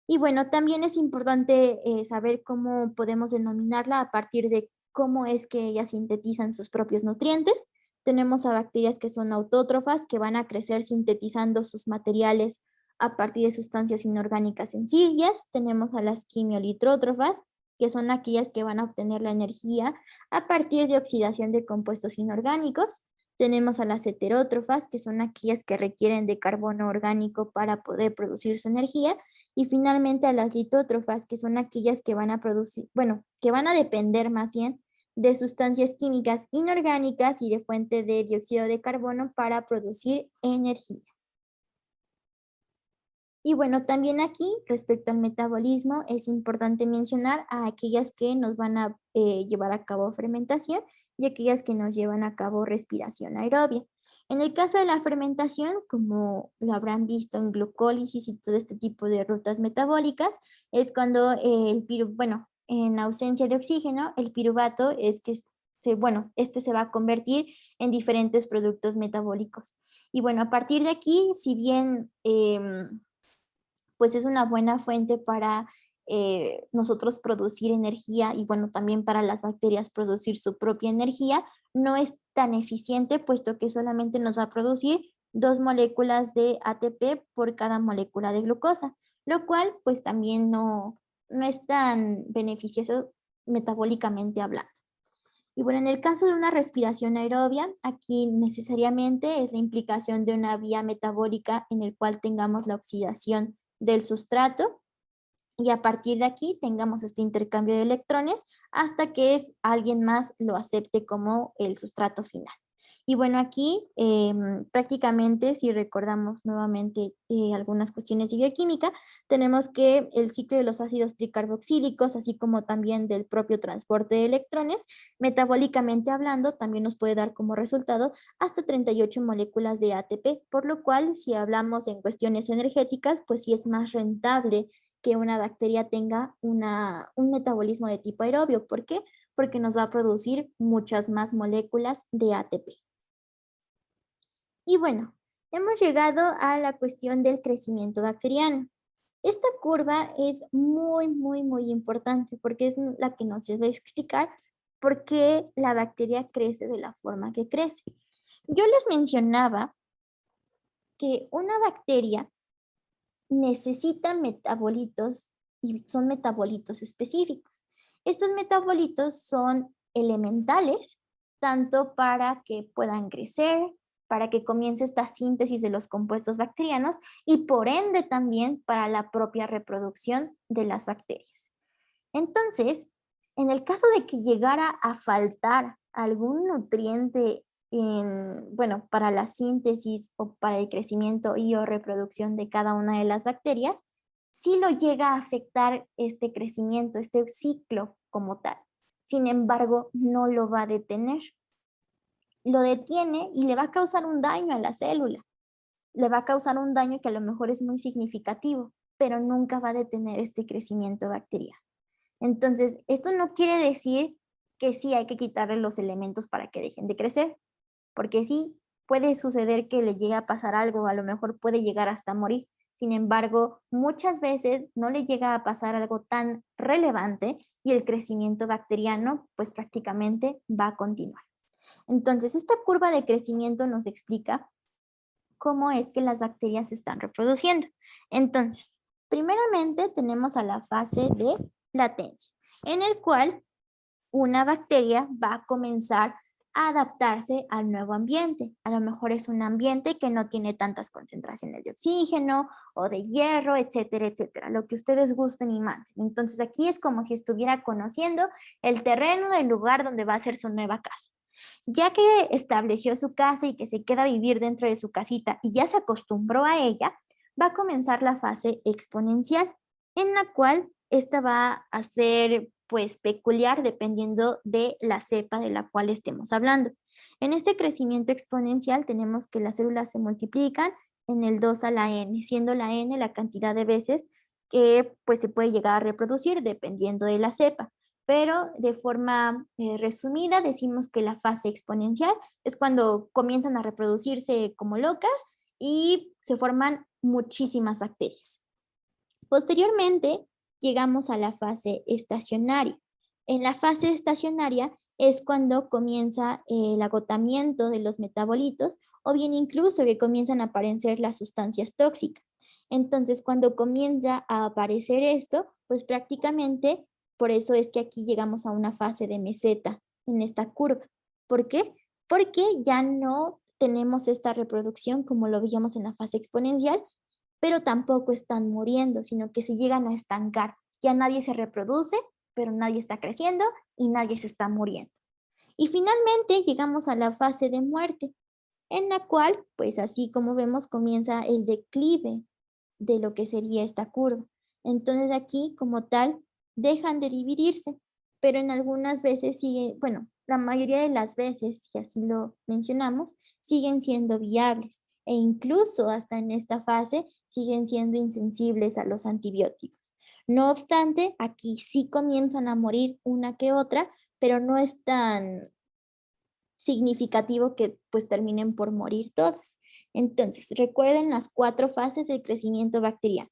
Y bueno, también es importante saber cómo podemos denominarla a partir de cómo es que ellas sintetizan sus propios nutrientes. Tenemos a bacterias que son autótrofas, que van a crecer sintetizando sus materiales a partir de sustancias inorgánicas sencillas. Tenemos a las quimiolitrótrofas, que son aquellas que van a obtener la energía a partir de oxidación de compuestos inorgánicos. Tenemos a las heterótrofas, que son aquellas que requieren de carbono orgánico para poder producir su energía. Y finalmente a las litótrofas, que son aquellas que van a producir, bueno, que van a depender más bien de sustancias químicas inorgánicas y de fuente de dióxido de carbono para producir energía. Y bueno, también aquí, respecto al metabolismo, es importante mencionar a aquellas que nos van a llevar a cabo fermentación y aquellas que nos llevan a cabo respiración aerobia. En el caso de la fermentación, como lo habrán visto en glucólisis y todo este tipo de rutas metabólicas, es cuando bueno, en ausencia de oxígeno, el piruvato es que este se va a convertir en diferentes productos metabólicos. Y bueno, a partir de aquí, si bien pues es una buena fuente para nosotros producir energía y bueno, también para las bacterias producir su propia energía, no es tan eficiente puesto que solamente nos va a producir 2 moléculas de ATP por cada molécula de glucosa, lo cual pues también no es tan beneficioso metabólicamente hablando. Y bueno, en el caso de una respiración aerobia, aquí necesariamente es la implicación de una vía metabólica en el cual tengamos la oxidación del sustrato y a partir de aquí tengamos este intercambio de electrones hasta que alguien más lo acepte como el sustrato final. Y bueno, aquí prácticamente, si recordamos nuevamente algunas cuestiones de bioquímica, tenemos que el ciclo de los ácidos tricarboxílicos, así como también del propio transporte de electrones, metabólicamente hablando, también nos puede dar como resultado hasta 38 moléculas de ATP, por lo cual, si hablamos en cuestiones energéticas, pues sí es más rentable que una bacteria tenga un metabolismo de tipo aerobio. ¿Por qué? Porque nos va a producir muchas más moléculas de ATP. Y bueno, hemos llegado a la cuestión del crecimiento bacteriano. Esta curva es muy importante porque es la que nos va a explicar por qué la bacteria crece de la forma que crece. Yo les mencionaba que una bacteria necesita metabolitos y son metabolitos específicos. Estos metabolitos son elementales, tanto para que puedan crecer, para que comience esta síntesis de los compuestos bacterianos y por ende también para la propia reproducción de las bacterias. Entonces, en el caso de que llegara a faltar algún nutriente para la síntesis o para el crecimiento y o reproducción de cada una de las bacterias, sí lo llega a afectar este crecimiento, este ciclo como tal. Sin embargo, no lo va a detener. Lo detiene y le va a causar un daño a la célula. Le va a causar un daño que a lo mejor es muy significativo, pero nunca va a detener este crecimiento bacteriano. Entonces, esto no quiere decir que sí hay que quitarle los elementos para que dejen de crecer, porque sí puede suceder que le llegue a pasar algo, a lo mejor puede llegar hasta morir. Sin embargo, muchas veces no le llega a pasar algo tan relevante y el crecimiento bacteriano pues prácticamente va a continuar. Entonces, esta curva de crecimiento nos explica cómo es que las bacterias se están reproduciendo. Entonces, primeramente tenemos a la fase de latencia, en el cual una bacteria va a comenzar a adaptarse al nuevo ambiente. A lo mejor es un ambiente que no tiene tantas concentraciones de oxígeno o de hierro, etcétera, etcétera, lo que ustedes gusten y manden. Entonces aquí es como si estuviera conociendo el terreno del lugar donde va a ser su nueva casa. Ya que estableció su casa y que se queda a vivir dentro de su casita y ya se acostumbró a ella, va a comenzar la fase exponencial, en la cual esta va a ser pues peculiar dependiendo de la cepa de la cual estemos hablando. En este crecimiento exponencial tenemos que las células se multiplican en el 2 a la n, siendo la n la cantidad de veces que pues se puede llegar a reproducir dependiendo de la cepa. Pero de forma resumida decimos que la fase exponencial es cuando comienzan a reproducirse como locas y se forman muchísimas bacterias. Posteriormente llegamos a la fase estacionaria. En la fase estacionaria es cuando comienza el agotamiento de los metabolitos o bien incluso que comienzan a aparecer las sustancias tóxicas. Entonces, cuando comienza a aparecer esto, pues prácticamente por eso es que aquí llegamos a una fase de meseta en esta curva. ¿Por qué? Porque ya no tenemos esta reproducción como lo veíamos en la fase exponencial, pero tampoco están muriendo, sino que se llegan a estancar. Ya nadie se reproduce, pero nadie está creciendo y nadie se está muriendo. Y finalmente llegamos a la fase de muerte, en la cual, pues así como vemos, comienza el declive de lo que sería esta curva. Entonces aquí, como tal, dejan de dividirse, pero en algunas veces sigue, bueno, la mayoría de las veces, y así lo mencionamos, siguen siendo viables e incluso hasta en esta fase siguen siendo insensibles a los antibióticos. No obstante, aquí sí comienzan a morir una que otra, pero no es tan significativo que pues terminen por morir todas. Entonces, recuerden las 4 fases del crecimiento bacteriano.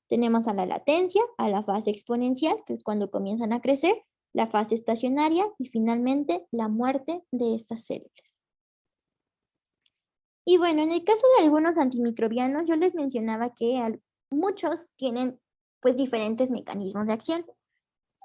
Tenemos a la latencia, a la fase exponencial, que es cuando comienzan a crecer, la fase estacionaria y finalmente la muerte de estas células. Y bueno, en el caso de algunos antimicrobianos, yo les mencionaba que muchos tienen pues diferentes mecanismos de acción.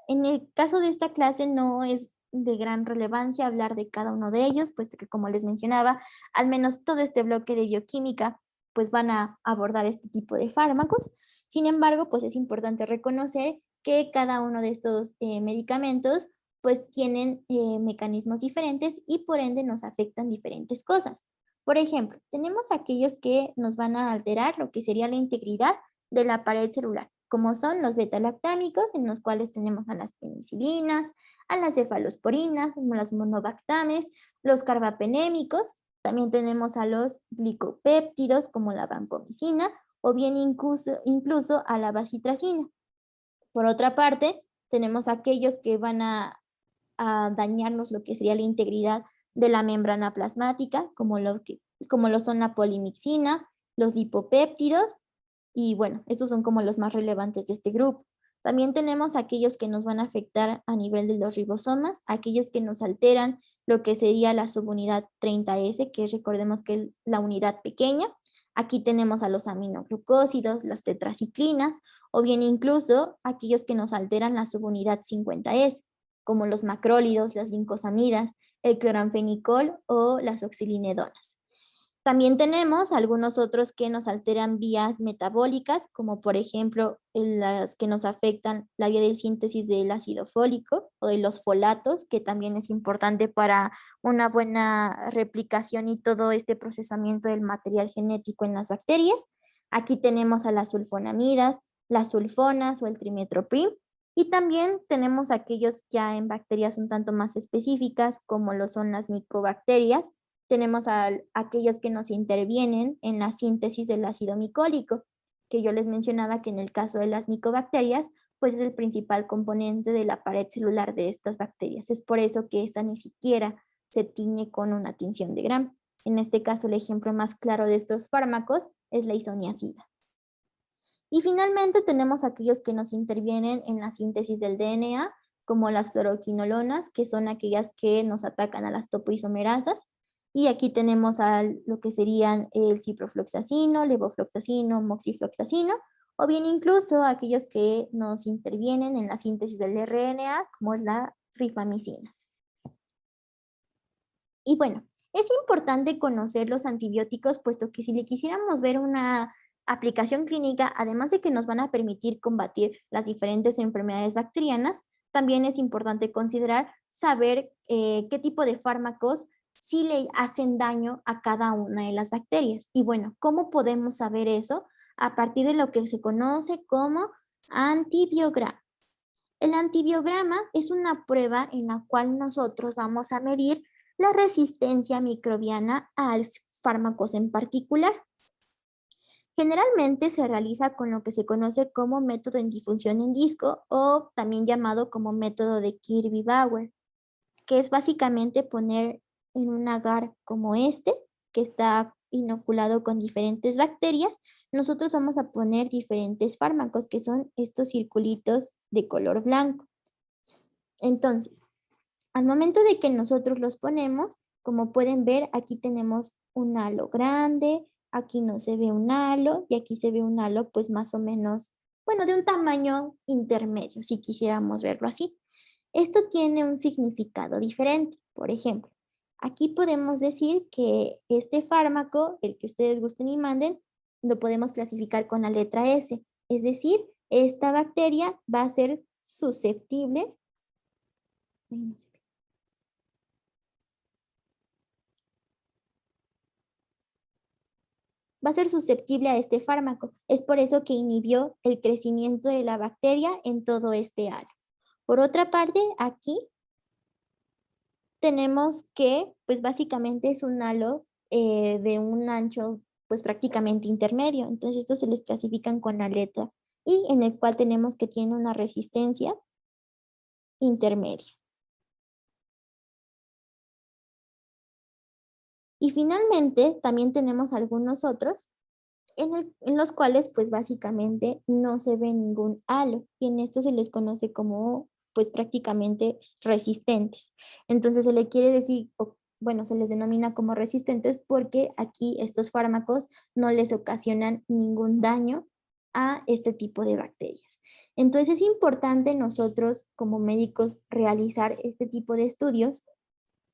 En el caso de esta clase no es de gran relevancia hablar de cada uno de ellos, puesto que como les mencionaba, al menos todo este bloque de bioquímica pues van a abordar este tipo de fármacos. Sin embargo, pues es importante reconocer que cada uno de estos medicamentos pues tienen mecanismos diferentes y por ende nos afectan diferentes cosas. Por ejemplo, tenemos aquellos que nos van a alterar lo que sería la integridad de la pared celular, como son los beta-lactámicos, en los cuales tenemos a las penicilinas, a las cefalosporinas, como las monobactames, los carbapenémicos, también tenemos a los glicopéptidos, como la vancomicina, o bien incluso a la bacitracina. Por otra parte, tenemos aquellos que van a dañarnos lo que sería la integridad de la membrana plasmática, como lo son la polimixina, los lipopéptidos, y bueno, estos son como los más relevantes de este grupo. También tenemos aquellos que nos van a afectar a nivel de los ribosomas, aquellos que nos alteran lo que sería la subunidad 30S, que recordemos que es la unidad pequeña, Aquí tenemos a los aminoglucósidos, las tetraciclinas, o bien incluso aquellos que nos alteran la subunidad 50S, como los macrólidos, las lincosamidas, el cloranfenicol o las oxilinedonas. También tenemos algunos otros que nos alteran vías metabólicas, como por ejemplo las que nos afectan la vía de síntesis del ácido fólico o de los folatos, que también es importante para una buena replicación y todo este procesamiento del material genético en las bacterias. Aquí tenemos a las sulfonamidas, las sulfonas o el trimetoprim. Y también tenemos aquellos ya en bacterias un tanto más específicas, como lo son las micobacterias. Tenemos aquellos que nos intervienen en la síntesis del ácido micólico, que yo les mencionaba que en el caso de las micobacterias, pues es el principal componente de la pared celular de estas bacterias. Es por eso que esta ni siquiera se tiñe con una tinción de Gram. En este caso, el ejemplo más claro de estos fármacos es la isoniazida. Y finalmente tenemos aquellos que nos intervienen en la síntesis del DNA, como las fluoroquinolonas, que son aquellas que nos atacan a las topoisomerasas. Y aquí tenemos lo que serían el ciprofloxacino, levofloxacino, moxifloxacino, o bien incluso aquellos que nos intervienen en la síntesis del RNA, como es la rifamicinas. Y bueno, es importante conocer los antibióticos, puesto que si le quisiéramos ver una aplicación clínica, además de que nos van a permitir combatir las diferentes enfermedades bacterianas, también es importante considerar saber qué tipo de fármacos sí le hacen daño a cada una de las bacterias. Y bueno, ¿cómo podemos saber eso? A partir de lo que se conoce como antibiograma. El antibiograma es una prueba en la cual nosotros vamos a medir la resistencia microbiana a fármacos en particular. Generalmente se realiza con lo que se conoce como método en difusión en disco o también llamado como método de Kirby-Bauer, que es básicamente poner en un agar como este, que está inoculado con diferentes bacterias, nosotros vamos a poner diferentes fármacos, que son estos circulitos de color blanco. Entonces, al momento de que nosotros los ponemos, como pueden ver, aquí tenemos un halo grande, aquí no se ve un halo y aquí se ve un halo pues más o menos, bueno, de un tamaño intermedio, si quisiéramos verlo así. Esto tiene un significado diferente. Por ejemplo, aquí podemos decir que este fármaco, el que ustedes gusten y manden, lo podemos clasificar con la letra S. Es decir, esta bacteria va a ser susceptible. Va a ser susceptible a este fármaco. Es por eso que inhibió el crecimiento de la bacteria en todo este halo. Por otra parte, aquí tenemos que, pues básicamente es un halo de un ancho, pues prácticamente intermedio. Entonces, estos se les clasifican con la letra I, en el cual tenemos que tiene una resistencia intermedia. Y finalmente, también tenemos algunos otros en los cuales pues básicamente no se ve ningún halo y en esto se les conoce como pues prácticamente resistentes. Entonces se le quiere decir, bueno, se les denomina como resistentes porque aquí estos fármacos no les ocasionan ningún daño a este tipo de bacterias. Entonces es importante nosotros como médicos realizar este tipo de estudios,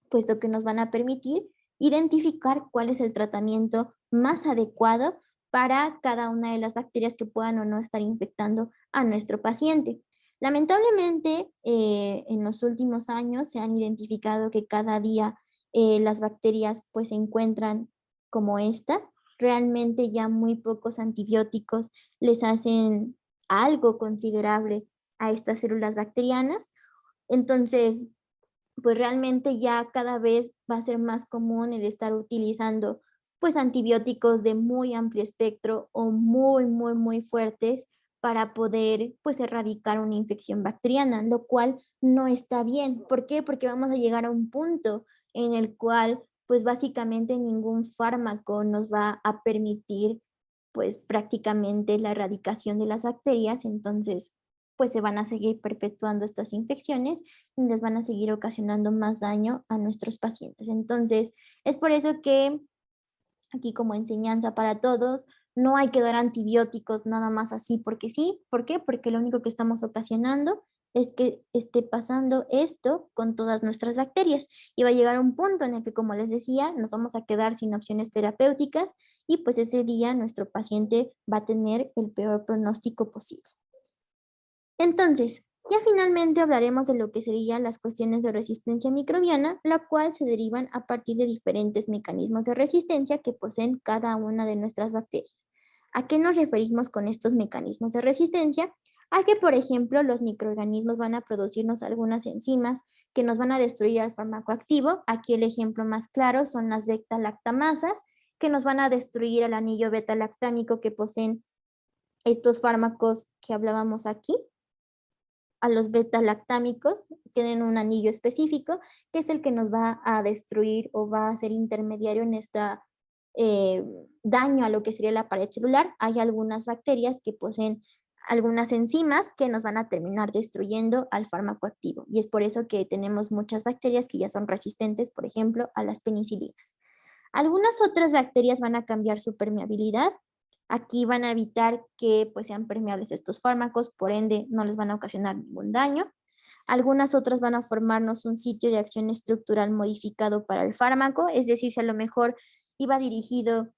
puesto que nos van a permitir identificar cuál es el tratamiento más adecuado para cada una de las bacterias que puedan o no estar infectando a nuestro paciente. Lamentablemente, en los últimos años se han identificado que cada día las bacterias pues se encuentran como esta. Realmente ya muy pocos antibióticos les hacen algo considerable a estas células bacterianas. Entonces, pues realmente ya cada vez va a ser más común el estar utilizando pues antibióticos de muy amplio espectro o muy fuertes para poder pues erradicar una infección bacteriana, lo cual no está bien. ¿Por qué? Porque vamos a llegar a un punto en el cual pues básicamente ningún fármaco nos va a permitir pues prácticamente la erradicación de las bacterias, entonces pues se van a seguir perpetuando estas infecciones y les van a seguir ocasionando más daño a nuestros pacientes. Entonces, es por eso que aquí como enseñanza para todos, no hay que dar antibióticos nada más así porque sí. ¿Por qué? Porque lo único que estamos ocasionando es que esté pasando esto con todas nuestras bacterias y va a llegar un punto en el que, como les decía, nos vamos a quedar sin opciones terapéuticas y pues ese día nuestro paciente va a tener el peor pronóstico posible. Entonces, ya finalmente hablaremos de lo que serían las cuestiones de resistencia microbiana, la cual se derivan a partir de diferentes mecanismos de resistencia que poseen cada una de nuestras bacterias. ¿A qué nos referimos con estos mecanismos de resistencia? A que, por ejemplo, los microorganismos van a producirnos algunas enzimas que nos van a destruir al fármaco activo. Aquí el ejemplo más claro son las beta-lactamasas, que nos van a destruir el anillo beta-lactámico que poseen estos fármacos que hablábamos aquí. A los beta-lactámicos tienen un anillo específico que es el que nos va a destruir o va a ser intermediario en esta daño a lo que sería la pared celular. Hay algunas bacterias que poseen algunas enzimas que nos van a terminar destruyendo al fármaco activo y es por eso que tenemos muchas bacterias que ya son resistentes, por ejemplo, a las penicilinas. Algunas otras bacterias van a cambiar su permeabilidad. Aquí van a evitar que pues, sean permeables estos fármacos, por ende no les van a ocasionar ningún daño. Algunas otras van a formarnos un sitio de acción estructural modificado para el fármaco, es decir, si a lo mejor iba dirigido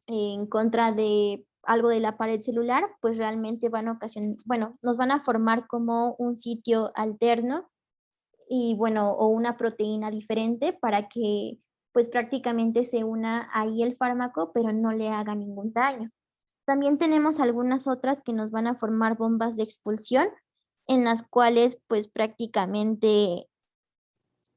en contra de algo de la pared celular, pues realmente van a ocasionar, bueno, nos van a formar como un sitio alterno y bueno, o una proteína diferente para que pues prácticamente se una ahí el fármaco, pero no le haga ningún daño. También tenemos algunas otras que nos van a formar bombas de expulsión, en las cuales pues prácticamente,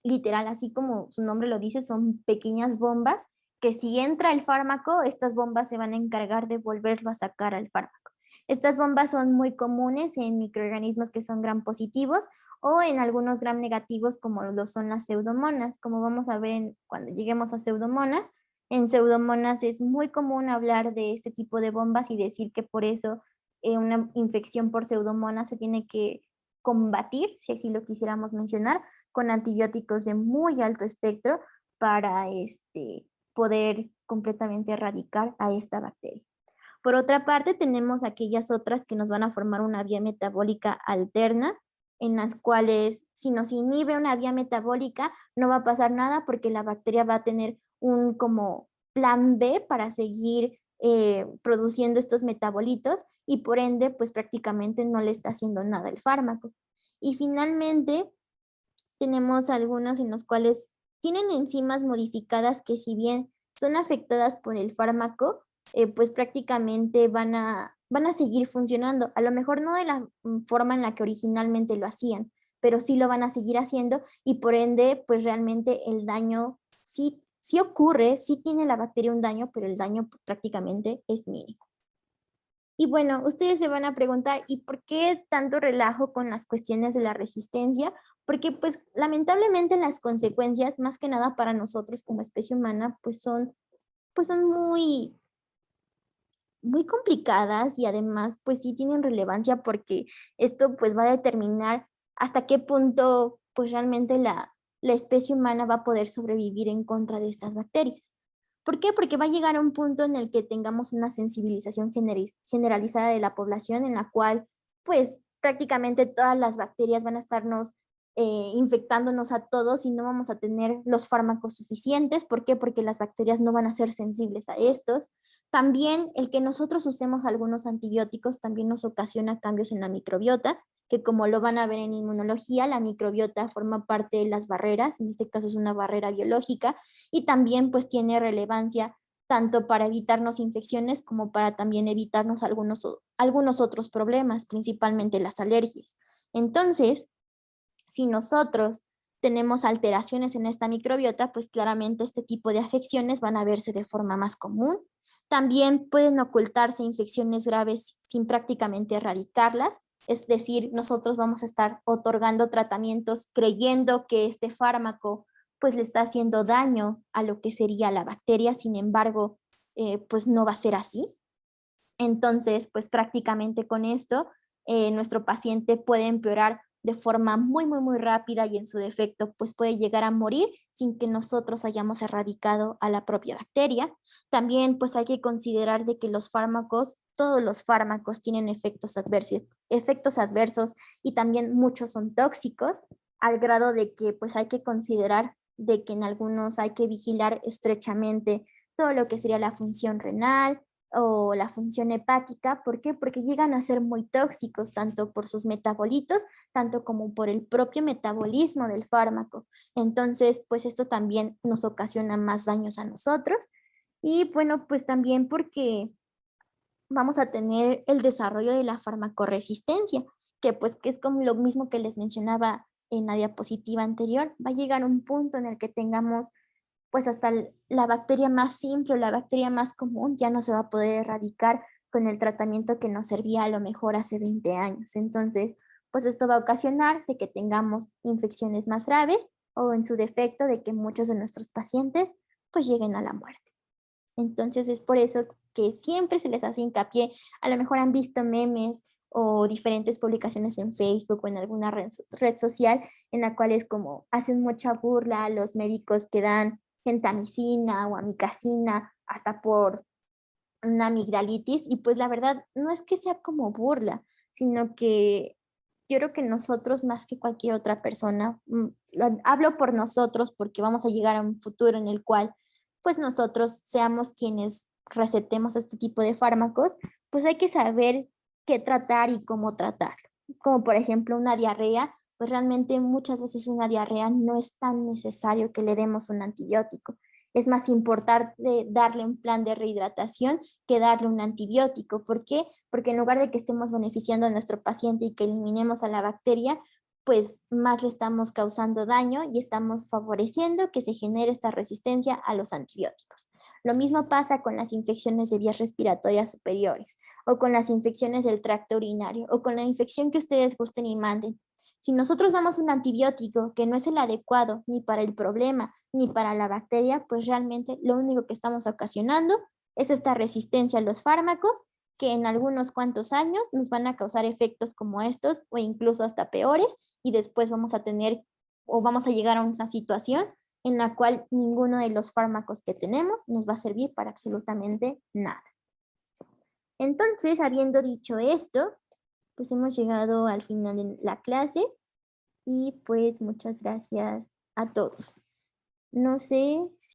literal, así como su nombre lo dice, son pequeñas bombas que si entra el fármaco, estas bombas se van a encargar de volverlo a sacar al fármaco. Estas bombas son muy comunes en microorganismos que son gram positivos o en algunos gram negativos como lo son las pseudomonas. Como vamos a ver cuando lleguemos a pseudomonas, en pseudomonas es muy común hablar de este tipo de bombas y decir que por eso una infección por pseudomonas se tiene que combatir, si así lo quisiéramos mencionar, con antibióticos de muy alto espectro para poder completamente erradicar a esta bacteria. Por otra parte, tenemos aquellas otras que nos van a formar una vía metabólica alterna, en las cuales si nos inhibe una vía metabólica no va a pasar nada porque la bacteria va a tener un como plan B para seguir produciendo estos metabolitos y por ende pues prácticamente no le está haciendo nada el fármaco. Y finalmente tenemos algunos en los cuales tienen enzimas modificadas que si bien son afectadas por el fármaco, pues prácticamente van a seguir funcionando. A lo mejor no de la forma en la que originalmente lo hacían, pero sí lo van a seguir haciendo y por ende, pues realmente el daño sí ocurre, sí tiene la bacteria un daño, pero el daño prácticamente es mínimo. Y bueno, ustedes se van a preguntar, ¿y por qué tanto relajo con las cuestiones de la resistencia? Porque pues lamentablemente las consecuencias, más que nada para nosotros como especie humana, pues son muy complicadas y además pues sí tienen relevancia porque esto pues va a determinar hasta qué punto pues realmente la especie humana va a poder sobrevivir en contra de estas bacterias. ¿Por qué? Porque va a llegar a un punto en el que tengamos una sensibilización generalizada de la población en la cual pues prácticamente todas las bacterias van a estarnos infectándonos a todos y no vamos a tener los fármacos suficientes. ¿Por qué? Porque las bacterias no van a ser sensibles a estos. También el que nosotros usemos algunos antibióticos también nos ocasiona cambios en la microbiota, que como lo van a ver en inmunología, la microbiota forma parte de las barreras, en este caso es una barrera biológica, y también pues tiene relevancia tanto para evitarnos infecciones como para también evitarnos algunos otros problemas, principalmente las alergias. Entonces, si nosotros tenemos alteraciones en esta microbiota, pues claramente este tipo de afecciones van a verse de forma más común. También pueden ocultarse infecciones graves sin prácticamente erradicarlas, es decir, nosotros vamos a estar otorgando tratamientos creyendo que este fármaco pues le está haciendo daño a lo que sería la bacteria, sin embargo, pues no va a ser así. Entonces, pues prácticamente con esto, nuestro paciente puede empeorar de forma muy rápida y en su defecto pues puede llegar a morir sin que nosotros hayamos erradicado a la propia bacteria. También pues hay que considerar de que los fármacos, todos los fármacos tienen efectos adversos y también muchos son tóxicos, al grado de que pues hay que considerar de que en algunos hay que vigilar estrechamente todo lo que sería la función renal o la función hepática. ¿Por qué? Porque llegan a ser muy tóxicos, tanto por sus metabolitos, tanto como por el propio metabolismo del fármaco. Entonces, pues esto también nos ocasiona más daños a nosotros. Y bueno, pues también porque vamos a tener el desarrollo de la farmacoresistencia, que pues que es como lo mismo que les mencionaba en la diapositiva anterior. Va a llegar un punto en el que tengamos pues hasta la bacteria más simple o la bacteria más común ya no se va a poder erradicar con el tratamiento que nos servía a lo mejor hace 20 años. Entonces, pues esto va a ocasionar de que tengamos infecciones más graves o en su defecto de que muchos de nuestros pacientes pues lleguen a la muerte. Entonces es por eso que siempre se les hace hincapié, a lo mejor han visto memes o diferentes publicaciones en Facebook o en alguna red social en la cual es como hacen mucha burla a los médicos que dan gentamicina o amicacina hasta por una amigdalitis y pues la verdad no es que sea como burla, sino que yo creo que nosotros más que cualquier otra persona, hablo por nosotros porque vamos a llegar a un futuro en el cual pues nosotros seamos quienes recetemos este tipo de fármacos, pues hay que saber qué tratar y cómo tratar. Como por ejemplo una diarrea, pues realmente muchas veces una diarrea no es tan necesario que le demos un antibiótico. Es más importante darle un plan de rehidratación que darle un antibiótico. ¿Por qué? Porque en lugar de que estemos beneficiando a nuestro paciente y que eliminemos a la bacteria, pues más le estamos causando daño y estamos favoreciendo que se genere esta resistencia a los antibióticos. Lo mismo pasa con las infecciones de vías respiratorias superiores o con las infecciones del tracto urinario o con la infección que ustedes gusten y manden. Si nosotros damos un antibiótico que no es el adecuado ni para el problema ni para la bacteria, pues realmente lo único que estamos ocasionando es esta resistencia a los fármacos que en algunos cuantos años nos van a causar efectos como estos o incluso hasta peores y después vamos a tener o vamos a llegar a una situación en la cual ninguno de los fármacos que tenemos nos va a servir para absolutamente nada. Entonces, habiendo dicho esto, pues hemos llegado al final de la clase y pues muchas gracias a todos. No sé si